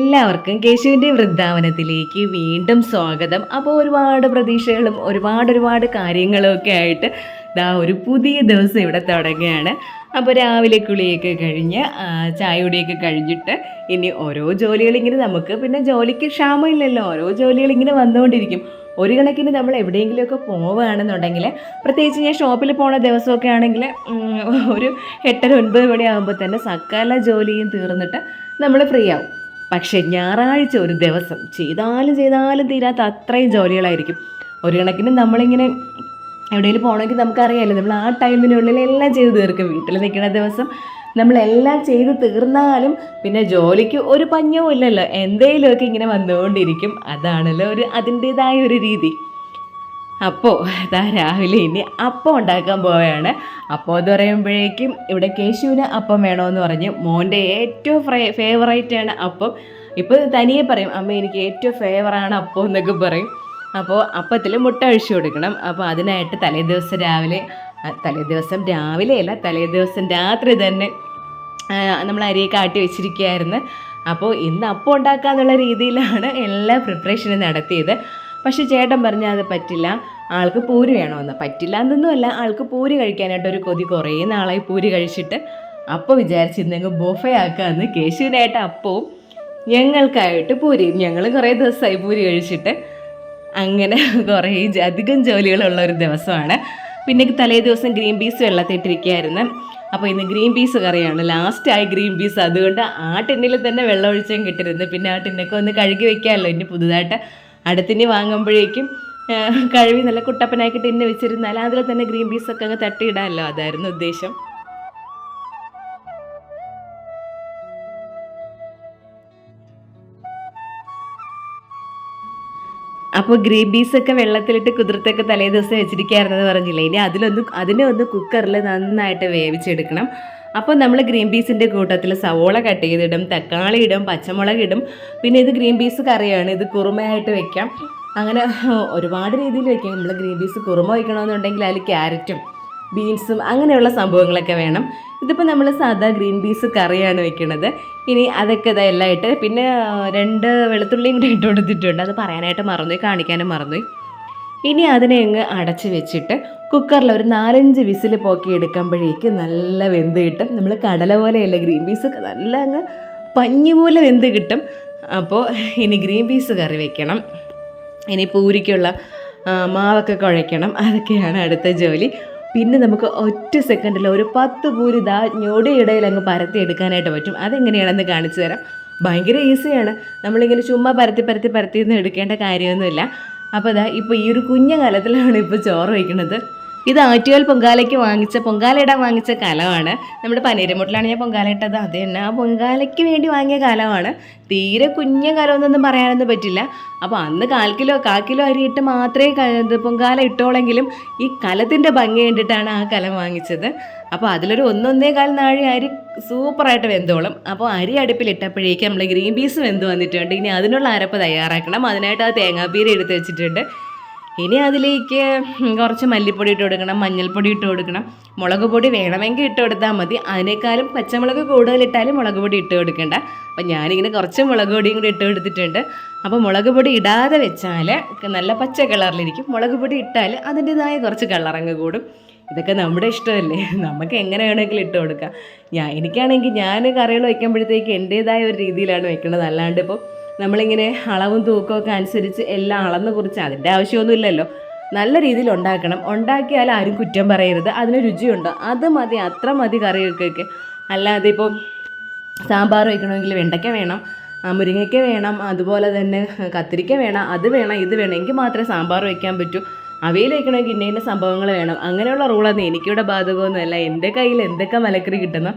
എല്ലാവർക്കും കേശുവിൻ്റെ വൃന്ദാവനത്തിലേക്ക് വീണ്ടും സ്വാഗതം. അപ്പോൾ ഒരുപാട് പ്രതീക്ഷകളും ഒരുപാട് കാര്യങ്ങളും ഒക്കെ ആയിട്ട് ഒരു പുതിയ ദിവസം ഇവിടെ തുടങ്ങുകയാണ്. അപ്പോൾ രാവിലെ കുളിയൊക്കെ കഴിഞ്ഞ് ചായയുടെയൊക്കെ കഴിഞ്ഞിട്ട് ഇനി ഓരോ ജോലികളിങ്ങനെ നമുക്ക് പിന്നെ ജോലിക്ക് ക്ഷാമമില്ലല്ലോ, ഓരോ ജോലികളിങ്ങനെ വന്നുകൊണ്ടിരിക്കും. ഒരു കണക്കിന് നമ്മൾ എവിടെയെങ്കിലുമൊക്കെ പോവുകയാണെന്നുണ്ടെങ്കിൽ, പ്രത്യേകിച്ച് ഞാൻ ഷോപ്പിൽ പോണ ദിവസമൊക്കെ ആണെങ്കിൽ ഒരു 8-9 മണിയാകുമ്പോൾ തന്നെ സകല ജോലിയും തീർന്നിട്ട് നമ്മൾ ഫ്രീ ആവും. പക്ഷേ ഞായറാഴ്ച ഒരു ദിവസം ചെയ്താലും തീരാത്ത അത്രയും ജോലികളായിരിക്കും. ഒരു കണക്കിന് നമ്മളിങ്ങനെ എവിടെയെങ്കിലും പോകണമെങ്കിൽ നമുക്കറിയാമല്ലോ, നമ്മൾ ആ ടൈമിനുള്ളിൽ എല്ലാം ചെയ്ത് തീർക്കും. വീട്ടിൽ നിൽക്കുന്ന ദിവസം നമ്മളെല്ലാം ചെയ്ത് തീർന്നാലും പിന്നെ ജോലിക്ക് ഒരു പഞ്ഞവും ഇല്ലല്ലോ, എന്തെങ്കിലുമൊക്കെ ഇങ്ങനെ വന്നുകൊണ്ടിരിക്കും. അതാണല്ലോ അതിൻ്റേതായ ഒരു രീതി. അപ്പോൾ രാവിലെ ഇനി അപ്പം ഉണ്ടാക്കാൻ പോവുകയാണ്. അപ്പോൾ എന്ന് പറയുമ്പോഴേക്കും ഇവിടെ കേശുവിന് അപ്പം വേണമെന്ന് പറഞ്ഞ് മോൻ്റെ ഏറ്റവും ഫേവറേറ്റാണ് അപ്പം. ഇപ്പോൾ തനിയെ പറയും, അമ്മ എനിക്ക് ഏറ്റവും ഫേവറാണ് അപ്പം എന്നൊക്കെ പറയും. അപ്പോൾ അപ്പത്തിൽ മുട്ട ഒഴിച്ചു കൊടുക്കണം. അപ്പോൾ അതിനായിട്ട് തലേദിവസം രാത്രി തന്നെ നമ്മൾ അരിയൊക്കെ ആട്ടി വെച്ചിരിക്കുകയായിരുന്നു. അപ്പോൾ ഇന്ന് അപ്പം ഉണ്ടാക്കാന്നുള്ള രീതിയിലാണ് എല്ലാ പ്രിപ്പറേഷനും നടത്തിയത്. പക്ഷേ ചേട്ടൻ പറഞ്ഞാൽ അത് പറ്റില്ല, ആൾക്ക് പൂരി വേണമെന്ന്. പറ്റില്ല എന്നൊന്നുമല്ല, ആൾക്ക് പൂരി കഴിക്കാനായിട്ട് ഒരു കൊതി, കുറേ നാളായി പൂരി കഴിച്ചിട്ട്. അപ്പോൾ വിചാരിച്ച് ഇന്നങ്ങ് ബൊഫേ ആക്കാമെന്ന്. കേശുവിനായിട്ട് അപ്പവും ഞങ്ങൾക്കായിട്ട് പൂരിയും. ഞങ്ങൾ കുറേ ദിവസമായി പൂരി കഴിച്ചിട്ട്. അങ്ങനെ കുറേ അധികം ജോലികളുള്ള ഒരു ദിവസമാണ്. പിന്നെ തലേ ദിവസം ഗ്രീൻ പീസ് വെള്ളത്തിട്ടിരിക്കുകയായിരുന്നു. അപ്പോൾ ഇന്ന് ഗ്രീൻ പീസ് കറിയാണ്, ലാസ്റ്റായി ഗ്രീൻ പീസ്. അതുകൊണ്ട് ആ ടിന്നിൽ തന്നെ വെള്ളം ഒഴിച്ചും കിട്ടിയിരുന്നു. പിന്നെ ആ ടിന്നൊക്കെ ഒന്ന് കഴുകി വെക്കാമല്ലോ. ഇനി പുതുതായിട്ട് അടുത്തിനി വാങ്ങുമ്പോഴേക്കും കഴുകി നല്ല കുട്ടപ്പനാക്കി ടിന്ന് വെച്ചിരുന്നാൽ അതിൽ തന്നെ ഗ്രീൻ പീസൊക്കെ അങ്ങ് തട്ടിയിടാമല്ലോ. അതായിരുന്നു ഉദ്ദേശം. അപ്പോൾ ഗ്രീൻ പീസൊക്കെ വെള്ളത്തിലിട്ട് കുതിർത്തൊക്കെ തലേ ദിവസം വെച്ചിരിക്കുകയായിരുന്നെന്ന് പറഞ്ഞില്ലേ. ഇനി അതിനെ ഒന്ന് കുക്കറിൽ നന്നായിട്ട് വേവിച്ചെടുക്കണം. അപ്പോൾ നമ്മൾ ഗ്രീൻ പീസിൻ്റെ കൂട്ടത്തിൽ സവോള കട്ട് ചെയ്തിടും, തക്കാളി ഇടും, പച്ചമുളക് ഇടും. പിന്നെ ഇത് ഗ്രീൻ പീസ് കറിയാണ്, ഇത് കുറുമയായിട്ട് വെക്കാം. അങ്ങനെ ഒരുപാട് രീതിയിൽ വെക്കാം. നമ്മൾ ഗ്രീൻ പീസ് കുറുമ വയ്ക്കണമെന്നുണ്ടെങ്കിൽ അതിൽ ക്യാരറ്റും ബീൻസും അങ്ങനെയുള്ള സംഭവങ്ങളൊക്കെ വേണം. ഇതിപ്പോൾ നമ്മൾ സാധാ ഗ്രീൻ പീസ് കറിയാണ് വെക്കുന്നത്. ഇനി അതൊക്കെ ഇതെല്ലാം ഇട്ട് പിന്നെ 2 വെളുത്തുള്ളിയും കൂടെ ഇട്ട് കൊടുത്തിട്ടുണ്ട്. അത് പറയാനായിട്ട് മറന്നുപോയി, കാണിക്കാനും മറന്നുപോയി. ഇനി അതിനെ അങ്ങ് അടച്ച് വെച്ചിട്ട് കുക്കറിൽ ഒരു 4-5 വിസിൽ പോക്കി എടുക്കുമ്പോഴേക്ക് നല്ല വെന്ത് കിട്ടും. നമ്മൾ കടല പോലെയല്ല, ഗ്രീൻ പീസ് നല്ല അങ്ങ് പഞ്ഞി പോലെ വെന്ത് കിട്ടും. അപ്പോൾ ഇനി ഗ്രീൻ പീസ് കറി വെക്കണം. ഇനി പൂരിക്കുള്ള മാവൊക്കെ കുഴയ്ക്കണം. അതൊക്കെയാണ് അടുത്ത ജോലി. പിന്നെ നമുക്ക് ഒറ്റ സെക്കൻഡിൽ ഒരു 10 പൂരി ഞൊടിയിടയിൽ അങ്ങ് പരത്തി എടുക്കാനായിട്ട് പറ്റും. അതെങ്ങനെയാണെന്ന് കാണിച്ചു തരാം. ഭയങ്കര ഈസിയാണ്. നമ്മളിങ്ങനെ ചുമ്മാ പരത്തിയൊന്നും എടുക്കേണ്ട കാര്യമൊന്നുമില്ല. അപ്പോൾ ഇപ്പോൾ ഈ ഒരു കുഞ്ഞ കലത്തിലാണ് ഇപ്പോൾ ചോറ് വയ്ക്കുന്നത്. ഇത് ആറ്റുകാൽ പൊങ്കാലയിടാൻ വാങ്ങിച്ച കലമാണ്. നമ്മുടെ പനീരമുട്ടിലാണ് ഞാൻ പൊങ്കാല ഇട്ടത്. അത് തന്നെ ആ പൊങ്കാലയ്ക്ക് വേണ്ടി വാങ്ങിയ കലമാണ്. തീരെ കുഞ്ഞ കലമൊന്നും പറയാനൊന്നും പറ്റില്ല. അപ്പോൾ അന്ന് 1/4 കിലോ അരിയിട്ട് മാത്രമേ പൊങ്കാല ഇട്ടോളെങ്കിലും ഈ കലത്തിൻ്റെ ഭംഗി കണ്ടിട്ടാണ് ആ കലം വാങ്ങിച്ചത്. അപ്പോൾ അതിലൊരു 1-1.25 നാഴി അരി സൂപ്പറായിട്ട് വെന്തോളും. അപ്പോൾ അരി അടുപ്പിലിട്ടപ്പോഴേക്കും നമ്മൾ ഗ്രീൻ പീസ് വെന്ത് വന്നിട്ടുണ്ട്. ഇനി അതിനുള്ള അരപ്പ് തയ്യാറാക്കണം. അതിനായിട്ട് ആ തേങ്ങാപ്പീര എടുത്ത് വെച്ചിട്ടുണ്ട്. ഇനി അതിലേക്ക് കുറച്ച് മല്ലിപ്പൊടി ഇട്ട് കൊടുക്കണം, മഞ്ഞൾപ്പൊടി ഇട്ട് കൊടുക്കണം, മുളക് പൊടി വേണമെങ്കിൽ ഇട്ട് കൊടുത്താൽ മതി. അതിനേക്കാളും പച്ചമുളക് കൂടുതലിട്ടാലും മുളക് പൊടി ഇട്ട് കൊടുക്കണ്ട. അപ്പം ഞാനിങ്ങനെ കുറച്ച് മുളക് പൊടിയും കൂടി ഇട്ട് കൊടുത്തിട്ടുണ്ട്. അപ്പോൾ മുളക് പൊടി ഇടാതെ വെച്ചാൽ നല്ല പച്ച കളറിലിരിക്കും. മുളക് പൊടി ഇട്ടാൽ അതിൻ്റെതായ കുറച്ച് കളറങ്ങ് കൂടും. ഇതൊക്കെ നമ്മുടെ ഇഷ്ടമല്ലേ, നമുക്ക് എങ്ങനെ വേണമെങ്കിലും ഇട്ട് കൊടുക്കാം. എനിക്കാണെങ്കിൽ ഞാൻ കറികൾ വയ്ക്കുമ്പോഴത്തേക്ക് എൻ്റേതായ ഒരു രീതിയിലാണ് വെക്കുന്നത്. അല്ലാണ്ട് ഇപ്പോൾ നമ്മളിങ്ങനെ അളവും തൂക്കമൊക്കെ അനുസരിച്ച് എല്ലാം അളന്ന് കുറിച്ച് അതിൻ്റെ ആവശ്യമൊന്നുമില്ലല്ലോ. നല്ല രീതിയിൽ ഉണ്ടാക്കിയാൽ ആരും കുറ്റം പറയരുത്. അതിന് രുചിയുണ്ട്, അത് മതി, അത്ര മതി കറികൾക്കൊക്കെ. അല്ലാതെ ഇപ്പോൾ സാമ്പാർ വയ്ക്കണമെങ്കിൽ വെണ്ടയ്ക്ക വേണം, മുരിങ്ങയ്ക്ക വേണം, അതുപോലെ തന്നെ കത്തിരിക്ക വേണം, അത് വേണം, ഇത് വേണം, എങ്കിൽ മാത്രമേ സാമ്പാർ വയ്ക്കാൻ പറ്റൂ. അവയിൽ വയ്ക്കണമെങ്കിൽ ഇന്ന സംഭവങ്ങൾ വേണം. അങ്ങനെയുള്ള റൂളൊന്നും എനിക്കിവിടെ ബാധകമൊന്നുമല്ല. എൻ്റെ കയ്യിൽ എന്തൊക്കെ മലക്കറി കിട്ടുന്നോ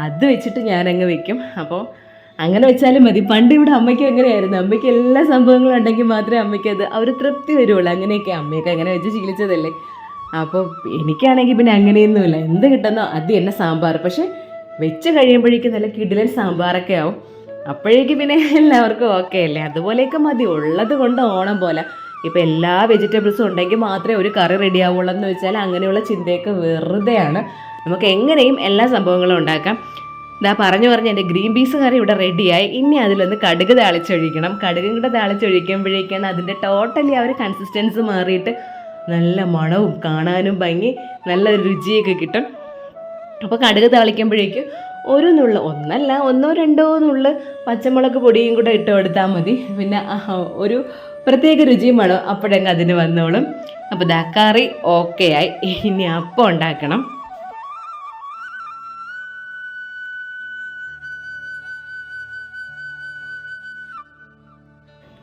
അത് വെച്ചിട്ട് ഞാനങ്ങ് വയ്ക്കും. അപ്പോൾ അങ്ങനെ വെച്ചാലും മതി. പണ്ട് ഇവിടെ അമ്മയ്ക്ക് എങ്ങനെയായിരുന്നു, അമ്മയ്ക്ക് എല്ലാ സംഭവങ്ങളും ഉണ്ടെങ്കിൽ മാത്രമേ അമ്മയ്ക്ക് ഒരു തൃപ്തി വരുള്ളൂ. അങ്ങനെയൊക്കെ അമ്മയൊക്കെ അങ്ങനെ വെച്ച് ശീലിച്ചതല്ലേ. അപ്പോൾ എനിക്കാണെങ്കിൽ പിന്നെ അങ്ങനെയൊന്നുമില്ല, എന്ത് കിട്ടുന്നോ അത് തന്നെ സാമ്പാർ. പക്ഷേ വെച്ച് കഴിയുമ്പോഴേക്കും നല്ല കിടിലൻ സാമ്പാറൊക്കെ ആവും. അപ്പോഴേക്കും പിന്നെ എല്ലാവർക്കും ഓക്കെ അല്ലേ. അതുപോലെയൊക്കെ മതി, ഉള്ളത് കൊണ്ട് ഓണം പോലെ. ഇപ്പോൾ എല്ലാ വെജിറ്റബിൾസും ഉണ്ടെങ്കിൽ മാത്രമേ ഒരു കറി റെഡി ആവുള്ളൂ എന്ന് വെച്ചാൽ അങ്ങനെയുള്ള ചിന്തയൊക്കെ വെറുതെയാണ്. നമുക്ക് എങ്ങനെയും എല്ലാ സംഭവങ്ങളും ഉണ്ടാക്കാം. ഇതാ പറഞ്ഞു പറഞ്ഞ് എൻ്റെ ഗ്രീൻ പീസ് കറി ഇവിടെ റെഡിയായി. ഇനി അതിലൊന്ന് കടുക് താളിച്ചൊഴിക്കണം. കടുകും കൂടെ താളിച്ചൊഴിക്കുമ്പോഴേക്കാണ് അതിൻ്റെ ടോട്ടലി ആ ഒരു കൺസിസ്റ്റൻസി മാറിയിട്ട് നല്ല മണവും കാണാനും ഭംഗി, നല്ല രുചിയൊക്കെ കിട്ടും. അപ്പോൾ കടുക് താളിക്കുമ്പോഴേക്കും ഒരു നുള്ള്, ഒന്നല്ല ഒന്നോ രണ്ടോ നുള്ള് പച്ചമുളക് പൊടിയും കൂടെ ഇട്ട് കൊടുത്താൽ മതി. പിന്നെ ഒരു പ്രത്യേക രുചിയും വേണം അപ്പോഴങ്ങ് അതിന് വന്നോളും. അപ്പോൾ ദാ കറി ഓക്കെ ആയി. ഇനി അപ്പം ഉണ്ടാക്കണം.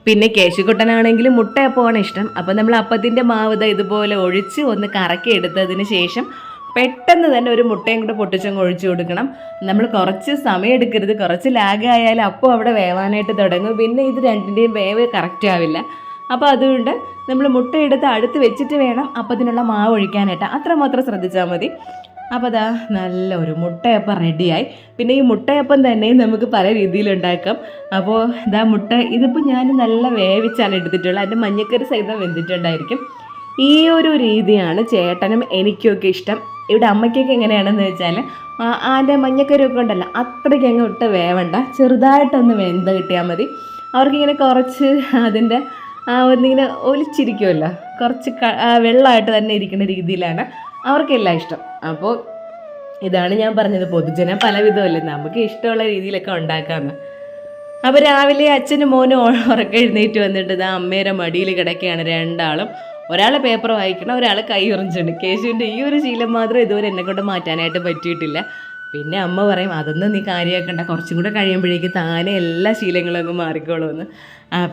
പിന്നെ കേശുക്കുട്ടനാണെങ്കിലും മുട്ടയപ്പമാണ് ഇഷ്ടം. അപ്പോൾ നമ്മൾ അപ്പത്തിൻ്റെ മാവ് ഇതുപോലെ ഒഴിച്ച് ഒന്ന് കറക്കി എടുത്തതിന് ശേഷം പെട്ടെന്ന് തന്നെ ഒരു മുട്ടയും കൂടെ പൊട്ടിച്ചങ്ങ് ഒഴിച്ചു കൊടുക്കണം. നമ്മൾ കുറച്ച് സമയം എടുക്കരുത്. കുറച്ച് ലാഗ് ആയാലും അപ്പോൾ അവിടെ വേവാനായിട്ട് തുടങ്ങും. പിന്നെ ഇത് രണ്ടിൻ്റെയും വേവ് കറക്റ്റ് ആവില്ല. അപ്പോൾ അതുകൊണ്ട് നമ്മൾ മുട്ട എടുത്ത് അടുത്ത് വെച്ചിട്ട് വേണം അപ്പത്തിനുള്ള മാവ് ഒഴിക്കാനായിട്ട്. അത്രമാത്രം ശ്രദ്ധിച്ചാൽ മതി. അപ്പോൾ അതാ നല്ല ഒരു മുട്ടയപ്പം റെഡിയായി. പിന്നെ ഈ മുട്ടയപ്പം തന്നെ നമുക്ക് പല രീതിയിലുണ്ടാക്കാം. അപ്പോൾ ഇതാ മുട്ട ഇതിപ്പോൾ ഞാൻ നല്ല വേവിച്ചാണ് എടുത്തിട്ടുള്ളത്. അതിൻ്റെ മഞ്ഞക്കറി സഹിതം വെന്തിട്ടുണ്ടായിരിക്കും. ഈ ഒരു രീതിയാണ് ചേട്ടനും എനിക്കൊക്കെ ഇഷ്ടം. ഇവിടെ അമ്മയ്ക്കൊക്കെ എങ്ങനെയാണെന്ന് വെച്ചാൽ അതിൻ്റെ മഞ്ഞക്കറിയൊക്കെ ഉണ്ടല്ലോ, അത്രയ്ക്ക് അങ്ങ് ഇട്ട് വേവണ്ട, ചെറുതായിട്ടൊന്ന് വെന്ത് കിട്ടിയാൽ മതി. അവർക്കിങ്ങനെ കുറച്ച് അതിൻ്റെ ഒന്നിങ്ങനെ ഒലിച്ചിരിക്കുമല്ലോ, കുറച്ച് വെള്ളമായിട്ട് തന്നെ ഇരിക്കുന്ന രീതിയിലാണ് അവർക്കെല്ലാം ഇഷ്ടം. അപ്പോൾ ഇതാണ് ഞാൻ പറഞ്ഞത്, പൊതുജനം പലവിധമല്ലേ, നമുക്ക് ഇഷ്ടമുള്ള രീതിയിലൊക്കെ ഉണ്ടാക്കാമെന്ന്. അപ്പോൾ രാവിലെ അച്ഛനും മോനും ഉറക്കം എഴുന്നേറ്റ് വന്നിട്ട് ഇതാ അമ്മയുടെ മടിയിൽ കിടക്കുകയാണ് രണ്ടാളും. ഒരാൾ പേപ്പർ വായിക്കണം, ഒരാൾ കൈ ഉറിഞ്ചുണ്ട്. കേശുവിൻ്റെ ഈ ഒരു ശീലം മാത്രം ഇതുവരെ എന്നെക്കൊണ്ട് മാറ്റാനായിട്ട് പറ്റിയിട്ടില്ല. പിന്നെ അമ്മ പറയും അതൊന്നും നീ കാര്യമാക്കണ്ട, കുറച്ചും കൂടെ കഴിയുമ്പോഴേക്ക് താനെ എല്ലാ ശീലങ്ങളും അങ്ങ് മാറിക്കോളുമെന്ന്.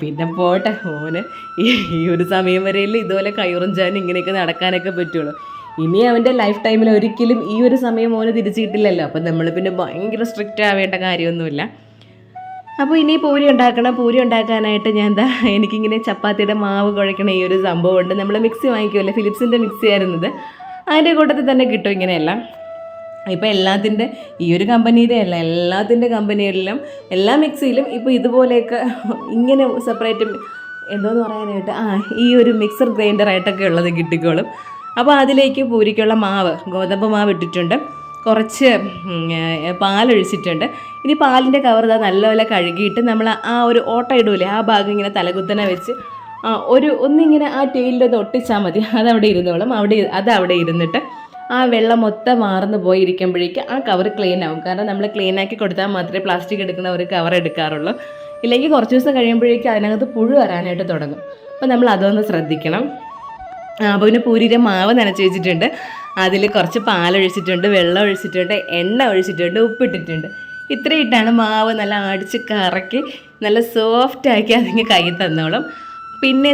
പിന്നെ പോട്ടെ, മോന് ഈ ഒരു സമയം വരെയല്ലേ ഇതുപോലെ കൈയുറിഞ്ചാനും ഇങ്ങനെയൊക്കെ നടക്കാനൊക്കെ പറ്റുള്ളൂ. ഇനി അവൻ്റെ ലൈഫ് ടൈമിൽ ഒരിക്കലും ഈ ഒരു സമയം മോന് തിരിച്ചു കിട്ടില്ലല്ലോ. അപ്പം നമ്മൾ പിന്നെ ഭയങ്കര സ്ട്രിക്റ്റ് ആവേണ്ട കാര്യമൊന്നുമില്ല. അപ്പോൾ ഇനി പൂരി ഉണ്ടാക്കണം. പൂരി ഉണ്ടാക്കാനായിട്ട് ഞാൻ എനിക്കിങ്ങനെ ചപ്പാത്തിയുടെ മാവ് കുഴക്കണ ഈ ഒരു സംഭവമുണ്ട്. നമ്മൾ മിക്സി വാങ്ങിക്കുമല്ലോ, ഫിലിപ്സിൻ്റെ മിക്സി ആയിരുന്നത്, അതിൻ്റെ കൂട്ടത്തിൽ തന്നെ കിട്ടും ഇങ്ങനെയെല്ലാം. ഇപ്പോൾ എല്ലാത്തിൻ്റെ ഈ ഒരു കമ്പനിയുടെ അല്ല, എല്ലാത്തിൻ്റെ കമ്പനികളിലും എല്ലാ മിക്സിയിലും ഇപ്പോൾ ഇതുപോലെയൊക്കെ ഇങ്ങനെ സെപ്പറേറ്റ് എന്തോന്ന് പറയാനായിട്ട് ഈ ഒരു മിക്സർ ഗ്രൈൻഡറായിട്ടൊക്കെ ഉള്ളത് കിട്ടിക്കോളും. അപ്പോൾ അതിലേക്ക് പൂരിക്കുള്ള മാവ്, ഗോതമ്പ് മാവ് ഇട്ടിട്ടുണ്ട്, കുറച്ച് പാലൊഴിച്ചിട്ടുണ്ട്. ഇനി പാലിൻ്റെ കവർ നല്ലപോലെ കഴുകിയിട്ട് നമ്മൾ ആ ഒരു ഓട്ട ഇടൂലേ, ആ ഭാഗം ഇങ്ങനെ തലകുത്തനെ വെച്ച് ഒന്നിങ്ങനെ ആ ടെയിലൊന്ന് ഒട്ടിച്ചാൽ മതി. അതവിടെ ഇരുന്നോളും. അതവിടെ ഇരുന്നിട്ട് ആ വെള്ളം മൊത്തം മാർന്ന് പോയിരിക്കുമ്പോഴേക്ക് ആ കവർ ക്ലീൻ ആവും. കാരണം നമ്മൾ ക്ലീനാക്കി കൊടുത്താൽ മാത്രമേ പ്ലാസ്റ്റിക് എടുക്കുന്ന ഒരു കവർ എടുക്കാറുള്ളൂ. ഇല്ലെങ്കിൽ കുറച്ച് ദിവസം കഴിയുമ്പോഴേക്കും അതിനകത്ത് പുഴു വരാനായിട്ട് തുടങ്ങും. അപ്പോൾ നമ്മൾ അതൊന്ന് ശ്രദ്ധിക്കണം. അപ്പോൾ പിന്നെ പൂരിയുടെ മാവ് നനച്ച് വെച്ചിട്ടുണ്ട്. അതിൽ കുറച്ച് പാലൊഴിച്ചിട്ടുണ്ട്, വെള്ളം ഒഴിച്ചിട്ടുണ്ട്, എണ്ണ ഒഴിച്ചിട്ടുണ്ട്, ഉപ്പിട്ടിട്ടുണ്ട്. ഇത്രയും ഇട്ടാണ് മാവ് നല്ല അടിച്ച് കറക്കി നല്ല സോഫ്റ്റാക്കി അതിങ്ങ് കൈ തന്നോളും. പിന്നെ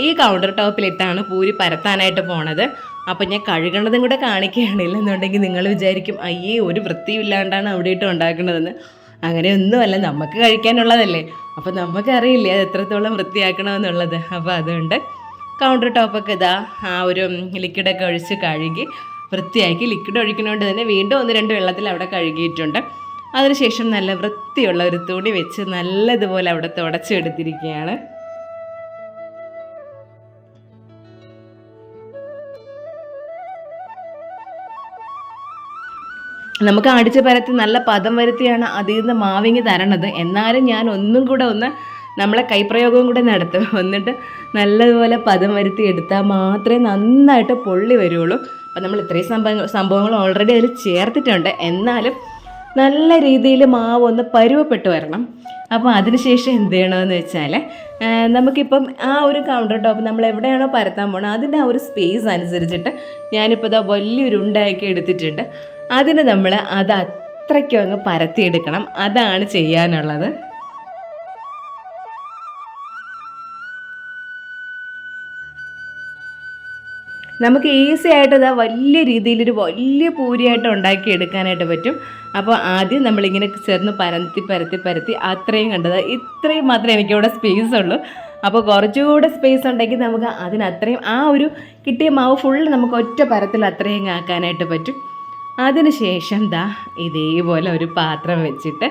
ഈ കൗണ്ടർ ടോപ്പിലിട്ടാണ് പൂരി പരത്താനായിട്ട് പോണത്. അപ്പോൾ ഞാൻ കഴുകണതും കൂടെ കാണിക്കുകയാണില്ലെന്നുണ്ടെങ്കിൽ നിങ്ങൾ വിചാരിക്കും അയ്യേ ഒരു വൃത്തിയില്ലാണ്ടാണ് അവിടെ ഇട്ട് ഉണ്ടാക്കുന്നതെന്ന്. അങ്ങനെയൊന്നുമല്ല, നമുക്ക് കഴിക്കാനുള്ളതല്ലേ. അപ്പോൾ നമുക്കറിയില്ലേ അത് എത്രത്തോളം വൃത്തിയാക്കണമെന്നുള്ളത്. അപ്പോൾ അതുകൊണ്ട് കൗണ്ടർ ടോപ്പൊക്കെ ആ ഒരു ലിക്വിഡൊക്കെ ഒഴിച്ച് കഴുകി വൃത്തിയാക്കി. ലിക്വിഡ് ഒഴിക്കുന്നതുകൊണ്ട് തന്നെ വീണ്ടും 1-2 വെള്ളത്തിൽ അവിടെ കഴുകിയിട്ടുണ്ട്. അതിനുശേഷം നല്ല വൃത്തിയുള്ള ഒരു തുണി വെച്ച് നല്ലതുപോലെ അവിടെ തുടച്ചെടുത്തിരിക്കുകയാണ്. നമുക്ക് അടിച്ച് പരത്തി നല്ല പദം വരുത്തിയാണ് അതിൽ നിന്ന് മാവിങ്ങി തരണത്. എന്നാലും ഞാൻ ഒന്നും കൂടെ നമ്മളെ കൈപ്രയോഗവും കൂടെ നടത്തും. എന്നിട്ട് നല്ലതുപോലെ പദം വരുത്തി എടുത്താൽ മാത്രമേ നന്നായിട്ട് പൊള്ളി വരുള്ളൂ. അപ്പം നമ്മൾ ഇത്രയും സംഭവങ്ങൾ ഓൾറെഡി അതിൽ ചേർത്തിട്ടുണ്ട്. എന്നാലും നല്ല രീതിയിൽ മാവ് ഒന്ന് പരുവപ്പെട്ട് വരണം. അപ്പോൾ അതിനുശേഷം എന്ത് ചെയ്യണമെന്ന് വെച്ചാൽ നമുക്കിപ്പം ആ ഒരു കൗണ്ടർ ടോപ്പ് നമ്മൾ എവിടെയാണോ പരത്താൻ പോകണം അതിൻ്റെ ആ ഒരു സ്പേസ് അനുസരിച്ചിട്ട് ഞാനിപ്പോൾ വലിയൊരു ഉണ്ടാക്കി എടുത്തിട്ടുണ്ട്. അതിന് നമ്മൾ അത് അത്രയ്ക്കും അങ്ങ് പരത്തിയെടുക്കണം. അതാണ് ചെയ്യാനുള്ളത്. നമുക്ക് ഈസി ആയിട്ട് വലിയ രീതിയിലൊരു വലിയ പൂരിയായിട്ട് ഉണ്ടാക്കിയെടുക്കാനായിട്ട് പറ്റും. അപ്പോൾ ആദ്യം നമ്മളിങ്ങനെ ചേർന്ന് പരത്തി അത്രയും കണ്ടത് ഇത്രയും മാത്രമേ എനിക്കിവിടെ സ്പേസ് ഉള്ളൂ. അപ്പോൾ കുറച്ചുകൂടെ സ്പേസ് ഉണ്ടെങ്കിൽ നമുക്ക് അതിനത്രയും ആ ഒരു കിട്ടിയ മാവ് ഫുള്ള് നമുക്ക് ഒറ്റ പരത്തിൽ അത്രയും ആക്കാനായിട്ട് പറ്റും. അതിനുശേഷം ഇതേപോലെ ഒരു പാത്രം വെച്ചിട്ട്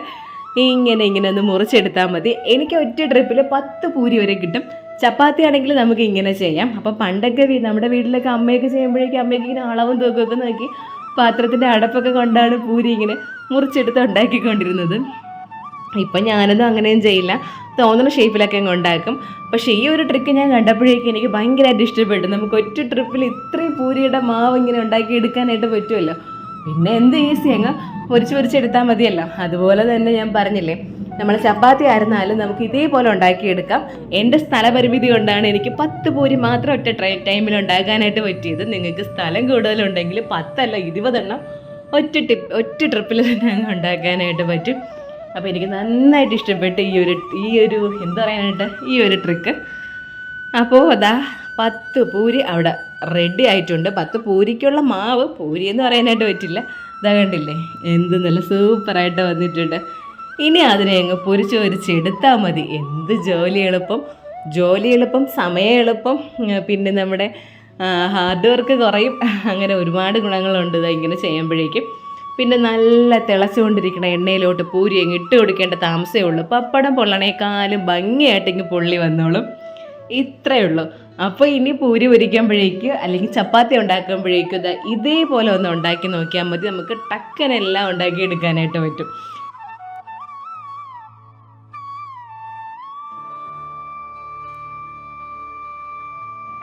ഇങ്ങനെ ഒന്ന് മുറിച്ചെടുത്താൽ മതി. എനിക്ക് ഒറ്റ ട്രിപ്പിൽ 10 പൂരി വരെ കിട്ടും. ചപ്പാത്തി ആണെങ്കിൽ നമുക്ക് ഇങ്ങനെ ചെയ്യാം. അപ്പോൾ പണ്ടൊക്കെ നമ്മുടെ വീട്ടിലൊക്കെ അമ്മയൊക്കെ ചെയ്യുമ്പോഴേക്കും അമ്മയ്ക്ക് ഇങ്ങനെ അളവും തൂക്കമൊക്കെ നോക്കി പാത്രത്തിൻ്റെ അടപ്പൊക്കെ കൊണ്ടാണ് പൂരി ഇങ്ങനെ മുറിച്ചെടുത്ത് ഉണ്ടാക്കിക്കൊണ്ടിരുന്നത്. ഇപ്പം ഞാനൊന്നും അങ്ങനെയും ചെയ്യില്ല, തോന്നുന്ന ഷേപ്പിലൊക്കെ അങ്ങ് ഉണ്ടാക്കും. പക്ഷേ ഈ ഒരു ട്രിക്ക് ഞാൻ കണ്ടപ്പോഴേക്കും എനിക്ക് ഭയങ്കരമായിട്ട് ഇഷ്ടപ്പെട്ടു. നമുക്ക് ഒറ്റ ട്രിപ്പിൽ ഇത്രയും പൂരിയുടെ മാവ് ഇങ്ങനെ ഉണ്ടാക്കിയെടുക്കാനായിട്ട് പറ്റുമല്ലോ. പിന്നെ എന്ത് ഈസി, അങ്ങ് പൊരിച്ചെടുത്താൽ മതിയല്ലോ. അതുപോലെ തന്നെ ഞാൻ പറഞ്ഞില്ലേ, നമ്മൾ ചപ്പാത്തി ആയിരുന്നാലും നമുക്ക് ഇതേപോലെ ഉണ്ടാക്കിയെടുക്കാം. എൻ്റെ സ്ഥലപരിമിതി കൊണ്ടാണ് എനിക്ക് 10 പൂരി മാത്രം ഒറ്റ ടൈമിൽ ഉണ്ടാക്കാനായിട്ട് പറ്റിയത്. നിങ്ങൾക്ക് സ്ഥലം കൂടുതലുണ്ടെങ്കിൽ 10 അല്ല 20 എണ്ണം ഒറ്റ ട്രിപ്പിൽ തന്നെ അങ്ങ് ഉണ്ടാക്കാനായിട്ട് പറ്റും. അപ്പോൾ എനിക്ക് നന്നായിട്ട് ഇഷ്ടപ്പെട്ടു ഈ ഒരു എന്താ പറയാനായിട്ട് ഈ ഒരു ട്രിക്ക്. അപ്പോൾ അതാ 10 പൂരി അവിടെ റെഡി ആയിട്ടുണ്ട്. 10 പൂരിക്കുള്ള മാവ്, പൂരി എന്ന് പറയാനായിട്ട് പറ്റില്ല, ഇതാ കണ്ടില്ലേ എന്ത് നല്ല സൂപ്പറായിട്ട് വന്നിട്ടുണ്ട്. ഇനി അതിനെ അങ്ങ് പൊരിച്ചെടുത്താൽ മതി. എന്ത് ജോലി എളുപ്പം, സമയം എളുപ്പം, പിന്നെ നമ്മുടെ ഹാർഡ് വർക്ക് കുറയും. അങ്ങനെ ഒരുപാട് ഗുണങ്ങളുണ്ട് ഇങ്ങനെ ചെയ്യുമ്പോഴേക്കും. പിന്നെ നല്ല തിളച്ചുകൊണ്ടിരിക്കുന്ന എണ്ണയിലോട്ട് പൂരി അങ്ങ് ഇട്ട് കൊടുക്കേണ്ട താമസമേ ഉള്ളൂ. പപ്പടം പൊള്ളണേക്കാളും ഭംഗിയായിട്ട് ഇങ്ങ് പൊള്ളി വന്നോളും. ഇത്രയേ ഉള്ളൂ. അപ്പോൾ ഇനി പൂരി പൊരിക്കുമ്പോഴേക്ക് അല്ലെങ്കിൽ ചപ്പാത്തി ഉണ്ടാക്കുമ്പോഴേക്കും ഇതേപോലെ ഒന്ന് ഉണ്ടാക്കി നോക്കിയാൽ മതി. നമുക്ക് ടക്കനെല്ലാം ഉണ്ടാക്കിയെടുക്കാനായിട്ട് പറ്റും.